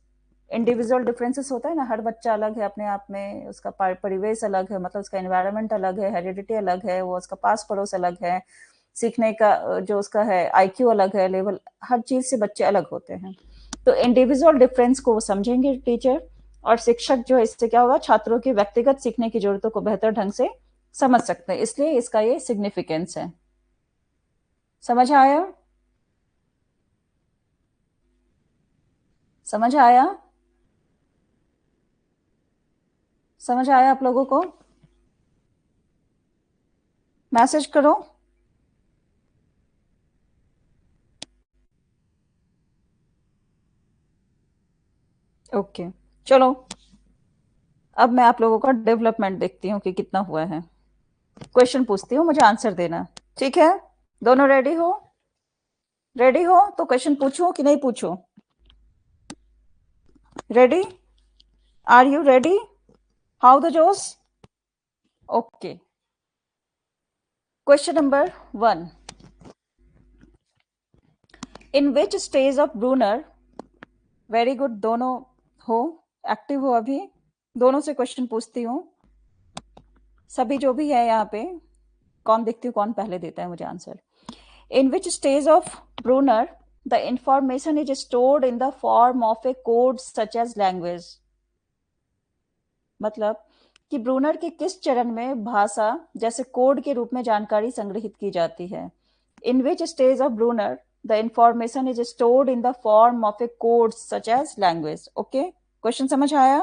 Speaker 1: Individual differences होता है ना, हर बच्चा अलग है अपने आप में, उसका परिवेश अलग है, मतलब उसका एनवायरनमेंट अलग है, हेरिडिटी अलग है, वो उसका पास पड़ोस अलग है, सीखने का जो उसका है आईक्यू अलग है, लेवल, हर चीज से बच्चे अलग होते हैं। तो इंडिविजुअल डिफरेंस को वो समझेंगे टीचर, और शिक्षक जो है इससे क्या होगा, छात्रों की व्यक्तिगत सीखने की जरूरतों को बेहतर ढंग से समझ सकते हैं, इसलिए इसका ये सिग्निफिकेंस है। समझ आया? समझ आया? समझ आया आप लोगों को? मैसेज करो। ओके, चलो अब मैं आप लोगों का डेवलपमेंट देखती हूँ कि कितना हुआ है। क्वेश्चन पूछती हूँ, मुझे आंसर देना, ठीक है? दोनों रेडी हो? रेडी हो तो क्वेश्चन पूछूं कि नहीं पूछूं? Ready? Are you ready? How the जोश? Okay, question number 1, in which stage of Brunner very good, दोनों हो, एक्टिव हो अभी। दोनों से क्वेश्चन पूछती हूँ। सभी जो भी है यहाँ पे, कौन देखती हूँ कौन पहले देता है मुझे answer. In which stage of Bruner the information is stored in the form of a code such as language. मतलब कि ब्रूनर के किस चरण में भाषा जैसे कोड के रूप में जानकारी संग्रहित की जाती है। In which stage of Bruner the information is stored in the form of a code such as language. Okay, question समझ आया?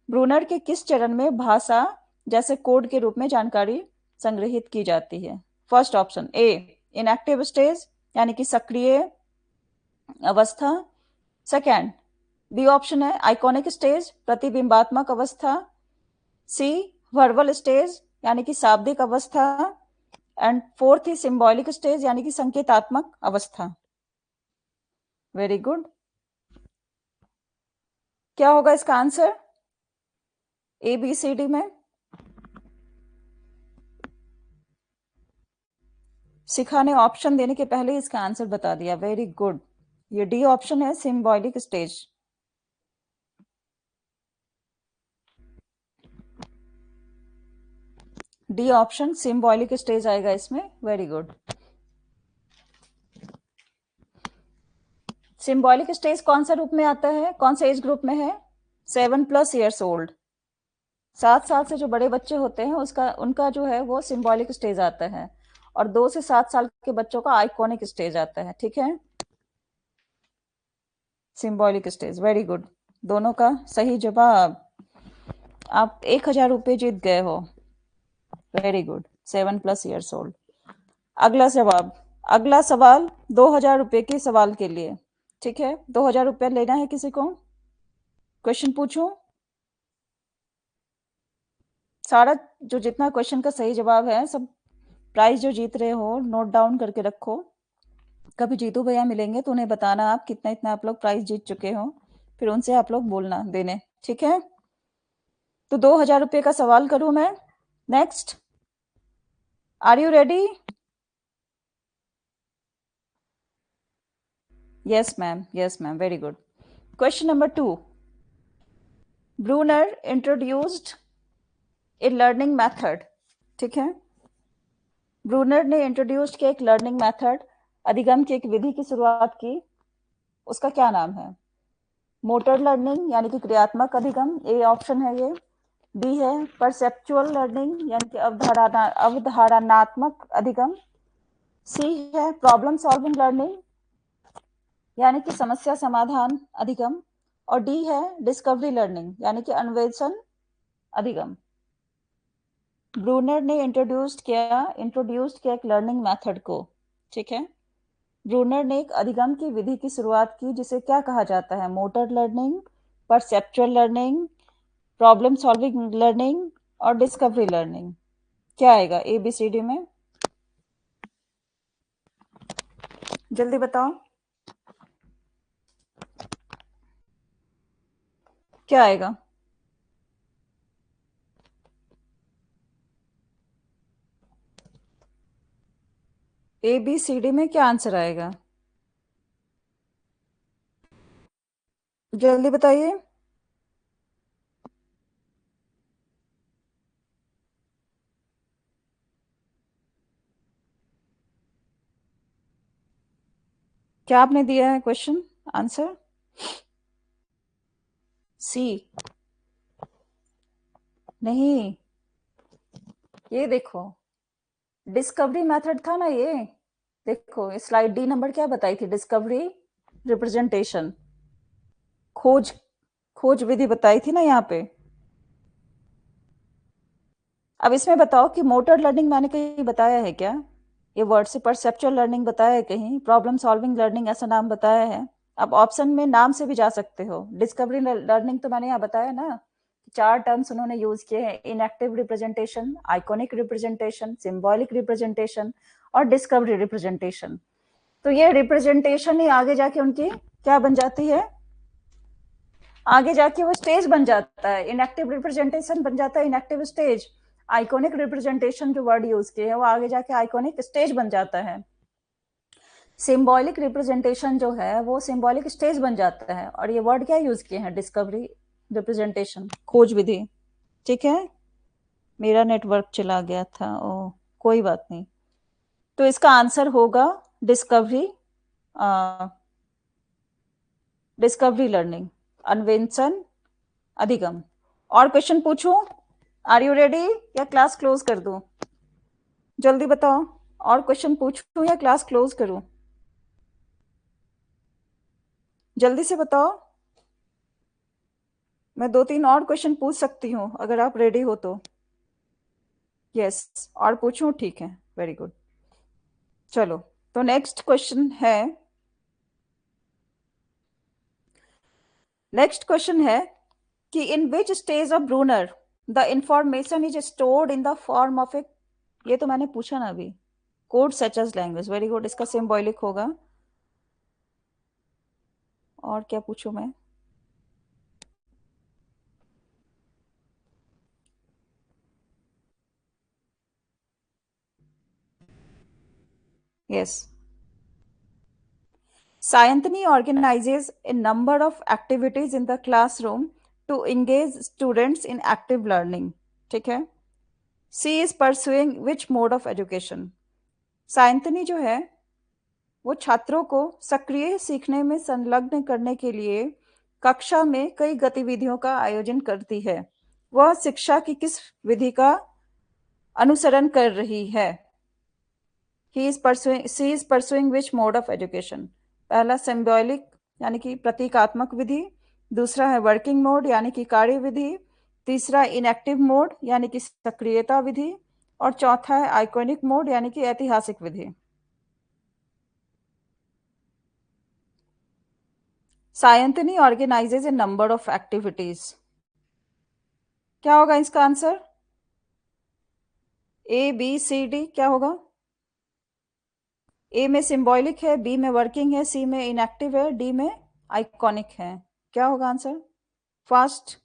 Speaker 1: ब्रूनर के किस चरण में भाषा जैसे कोड के रूप में जानकारी संग्रहित की जाती है? First option A, enactive stage यानी कि सक्रिय अवस्था। सेकेंड, बी ऑप्शन है आइकॉनिक स्टेज, प्रतिबिंबात्मक अवस्था। सी, वर्बल स्टेज यानी कि शाब्दिक अवस्था। एंड फोर्थ ही सिंबॉलिक स्टेज यानी कि संकेतात्मक अवस्था। Very good. क्या होगा इसका answer A B C D में? शिखा ने ऑप्शन देने के पहले इसका आंसर बता दिया। वेरी गुड, ये डी ऑप्शन है symbolic stage. D option symbolic stage आएगा इसमें। Very good. सिंबॉलिक स्टेज कौन सा रूप में आता है, कौन सा एज ग्रुप में है? 7+ ईयर्स ओल्ड, 7 साल से जो बड़े बच्चे होते हैं उसका उनका जो है वो सिंबॉलिक स्टेज आता है, और 2 से 7 साल के बच्चों का आइकॉनिक स्टेज आता है। ठीक है, सिंबॉलिक स्टेज। वेरी गुड, दोनों का सही जवाब। आप 1,000 रुपये जीत गए हो। Very good, 7+ years old. अगला जवाब, अगला सवाल 2,000 रुपये के सवाल के लिए। ठीक है, 2,000 रुपया लेना है किसी को? क्वेश्चन पूछूं? सारा जो जितना क्वेश्चन का सही जवाब है सब प्राइस जो जीत रहे हो नोट डाउन करके रखो। कभी जीतू भैया मिलेंगे तो उन्हें बताना आप कितना इतना आप लोग प्राइस जीत चुके हो, फिर उनसे आप लोग बोलना देने। ठीक है, तो 2,000 रुपये का सवाल करूं मैं। Next, are you ready? Yes ma'am, yes ma'am, very good. Question number 2, Bruner introduced a learning method. ठीक है, ब्रूनर ने इंट्रोड्यूस्ड किया एक लर्निंग मेथड, अधिगम की एक विधि की शुरुआत की। उसका क्या नाम है? मोटर लर्निंग यानी कि क्रियात्मक अधिगम, ए ऑप्शन है ये। बी है परसेप्चुअल लर्निंग यानी कि अवधारणात्मक अधिगम। सी है प्रॉब्लम सॉल्विंग लर्निंग यानी कि समस्या समाधान अधिगम। और डी है डिस्कवरी लर्निंग यानी कि अन्वेषण अधिगम। ब्रूनर ने इंट्रोड्यूस्ड किया एक लर्निंग मेथड को। ठीक है, ब्रूनर ने एक अधिगम की विधि की शुरुआत की जिसे क्या कहा जाता है? Motor learning, perceptual learning, problem solving learning और डिस्कवरी लर्निंग। क्या आएगा ए बी सी डी में? जल्दी बताओ क्या आएगा। ए बी सी डी में क्या आंसर आएगा? जल्दी बताइए। क्या आपने दिया है क्वेश्चन आंसर? सी? नहीं, ये देखो डिस्कवरी मेथड था ना ये। देखो स्लाइड डी नंबर क्या बताई थी? डिस्कवरी रिप्रेजेंटेशन, खोज खोज विधि बताई थी ना यहाँ पे। अब इसमें बताओ कि मोटर लर्निंग मैंने कहीं बताया है क्या? ये वर्ड से परसेप्चुअल लर्निंग बताया है कहीं? प्रॉब्लम सॉल्विंग लर्निंग ऐसा नाम बताया है? अब ऑप्शन में नाम से भी जा सकते हो। डिस्कवरी लर्निंग तो मैंने यहाँ बताया ना, 4 टर्म्स उन्होंने यूज किए हैं, inactive representation, iconic representation, symbolic representation और डिस्कवरी रिप्रेजेंटेशन। तो ये रिप्रेजेंटेशन ही आगे जाके उनकी क्या बन जाती है? आगे जाके वो स्टेज बन जाता है, इनएक्टिव रिप्रेजेंटेशन बन जाता है इनएक्टिव स्टेज। आइकॉनिक रिप्रेजेंटेशन जो वर्ड यूज किए हैं वो आगे जाके आइकॉनिक स्टेज बन जाता है। सिंबॉलिक रिप्रेजेंटेशन जो है वो सिंबॉलिक स्टेज बन जाता है। और ये वर्ड क्या यूज किए हैं? डिस्कवरी, रिप्रेजेंटेशन, खोज विधि। ठीक है, मेरा नेटवर्क चला गया था, ओ कोई बात नहीं। तो इसका आंसर होगा डिस्कवरी, डिस्कवरी लर्निंग, अन्वेषण, अधिगम। और क्वेश्चन पूछूं? आर यू रेडी या क्लास क्लोज कर दूं? जल्दी बताओ, और क्वेश्चन पूछूं या क्लास क्लोज करूं? जल्दी से बताओ। मैं दो तीन और क्वेश्चन पूछ सकती हूँ अगर आप रेडी हो तो। यस, और पूछूं? ठीक है, वेरी गुड। चलो, तो नेक्स्ट क्वेश्चन है, कि in which stage of Bruner the information is stored in the form of a, ये तो मैंने पूछा ना अभी, code such as language. Very good, इसका सिंबॉलिक होगा। और क्या पूछूं मैं? Yes, Sayantini organizes a number of activities in the classroom to engage students in active learning. ठीक है, She is pursuing which mode of education? Sayantani जो है वो छात्रों को सक्रिय सीखने में संलग्न करने के लिए कक्षा में कई गतिविधियों का आयोजन करती है। वह शिक्षा की किस विधि का अनुसरण कर रही है? She is pursuing which mode of education? पहला सिंबॉलिक यानी कि प्रतीकात्मक विधि, दूसरा है वर्किंग मोड यानी कि कार्य विधि, तीसरा इनएक्टिव मोड यानी कि सक्रियता विधि, और चौथा है आइकॉनिक मोड यानी कि ऐतिहासिक विधि। Sayantani organizes a number of activities, क्या होगा इसका answer? A B C D क्या होगा? ए में सिंबॉलिक है, बी में वर्किंग है, सी में इनएक्टिव है, डी में आइकॉनिक है। क्या होगा answer? First,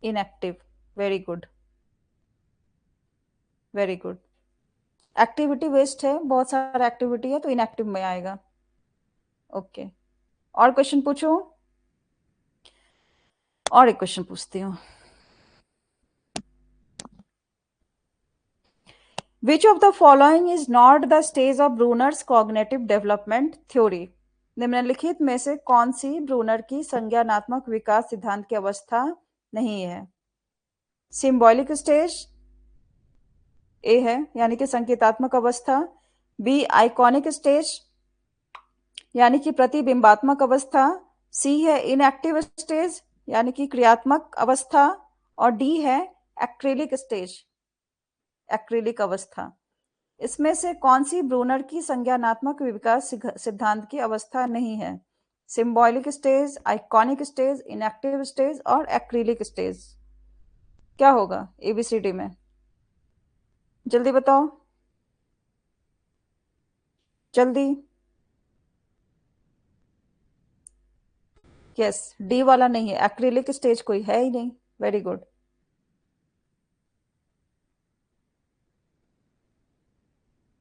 Speaker 1: enactive. Very good, very good. Activity based है, बहुत सारा एक्टिविटी है, तो इनएक्टिव में आएगा। ओके, और क्वेश्चन पूछूं? और एक क्वेश्चन पूछती हूँ। Which of the following is not the stage of Brunner's cognitive development theory? निम्नलिखित में से कौन सी ब्रूनर की संज्ञानात्मक विकास सिद्धांत की अवस्था नहीं है? सिंबॉलिक स्टेज ए है यानी कि संकेतात्मक अवस्था, बी आइकॉनिक स्टेज यानी कि प्रतिबिंबात्मक अवस्था, सी है इनएक्टिव स्टेज यानी कि क्रियात्मक अवस्था, और डी है एक्रिलिक स्टेज, एक्रिलिक अवस्था। इसमें से कौन सी ब्रूनर की संज्ञानात्मक विकास सिद्धांत की अवस्था नहीं है? Symbolic stage, iconic stage, inactive stage और एक्रिलिक स्टेज। क्या होगा एबीसीडी में? जल्दी बताओ, जल्दी। यस, डी वाला नहीं है, एक्रिलिक स्टेज कोई है ही नहीं। Very good.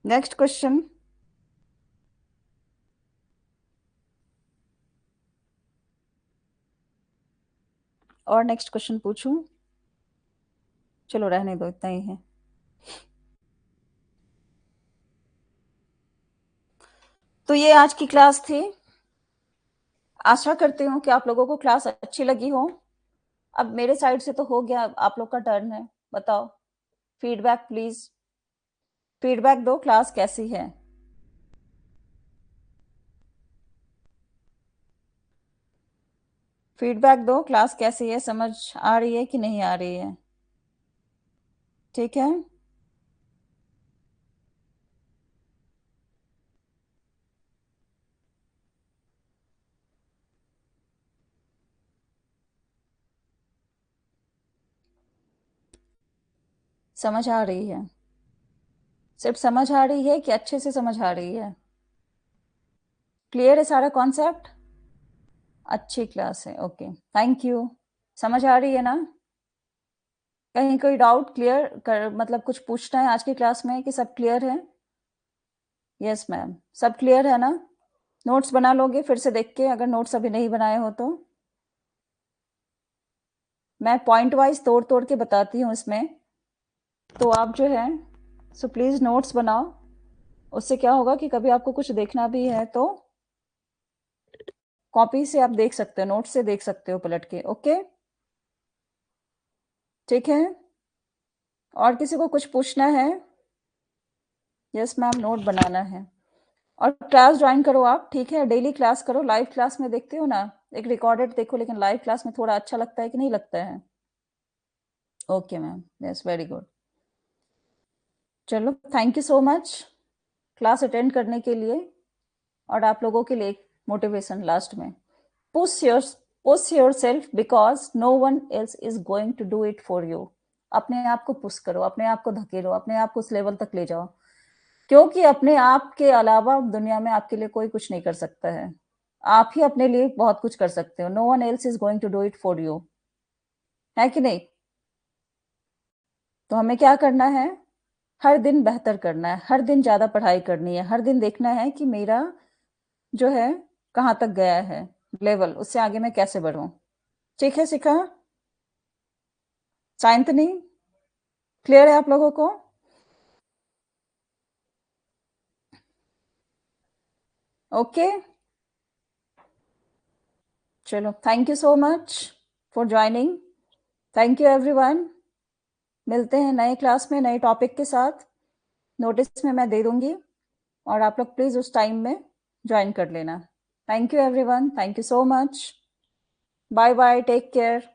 Speaker 1: नेक्स्ट क्वेश्चन, और नेक्स्ट क्वेश्चन पूछूं? चलो रहने दो, इतना ही है। तो ये आज की क्लास थी। आशा करती हूँ कि आप लोगों को क्लास अच्छी लगी हो। अब मेरे साइड से तो हो गया, अब आप लोग का टर्न है। बताओ, फीडबैक प्लीज, फीडबैक दो, क्लास कैसी है? फीडबैक दो, क्लास कैसी है, समझ आ रही है कि नहीं आ रही है? ठीक है, समझ आ रही है? सिर्फ समझ आ रही है कि अच्छे से समझ आ रही है? क्लियर है सारा कॉन्सेप्ट? अच्छी क्लास है, ओके, थैंक यू। समझ आ रही है ना? कहीं कोई डाउट क्लियर कर, मतलब कुछ पूछना है आज की क्लास में कि सब क्लियर है? यस मैम, सब क्लियर है ना? नोट्स बना लोगे फिर से देख के, अगर नोट्स अभी नहीं बनाए हो तो? मैं पॉइंट वाइज तोड़ तोड़ के बताती हूँ इसमें, तो आप जो है सो प्लीज़ नोट्स बनाओ। उससे क्या होगा कि कभी आपको कुछ देखना भी है तो कॉपी से आप देख सकते हो, नोट से देख सकते हो पलट के। ओके, ठीक है। और किसी को कुछ पूछना है? यस मैम, नोट बनाना है। और क्लास ज्वाइन करो आप, ठीक है? डेली क्लास करो। लाइव क्लास में देखते हो ना, एक रिकॉर्डेड देखो, लेकिन लाइव क्लास में थोड़ा अच्छा लगता है कि नहीं लगता है? Okay ma'am, yes, very good. चलो, thank you so much class attend करने के लिए। और आप लोगों के लिए एक मोटिवेशन लास्ट में, push your push yourself because no one else is going to do it for you. अपने आप को पुश करो, अपने आप को धकेलो, अपने आप को उस लेवल तक ले जाओ, क्योंकि अपने आप के अलावा दुनिया में आपके लिए कोई कुछ नहीं कर सकता है। आप ही अपने लिए बहुत कुछ कर सकते हो। No one else is going to do it for you, है कि नहीं? तो हमें क्या करना है? हर दिन बेहतर करना है, हर दिन ज्यादा पढ़ाई करनी है, हर दिन देखना है कि मेरा जो है कहाँ तक गया है लेवल, उससे आगे मैं कैसे बढ़ूं। ठीक है शिखा, सायंतनी, क्लियर है आप लोगों को? ओके, चलो, thank you so much for joining. Thank you everyone. मिलते हैं नए क्लास में नए टॉपिक के साथ। नोटिस में मैं दे दूंगी, और आप लोग प्लीज उस टाइम में ज्वाइन कर लेना। Thank you everyone, thank you so much. Bye bye, take care.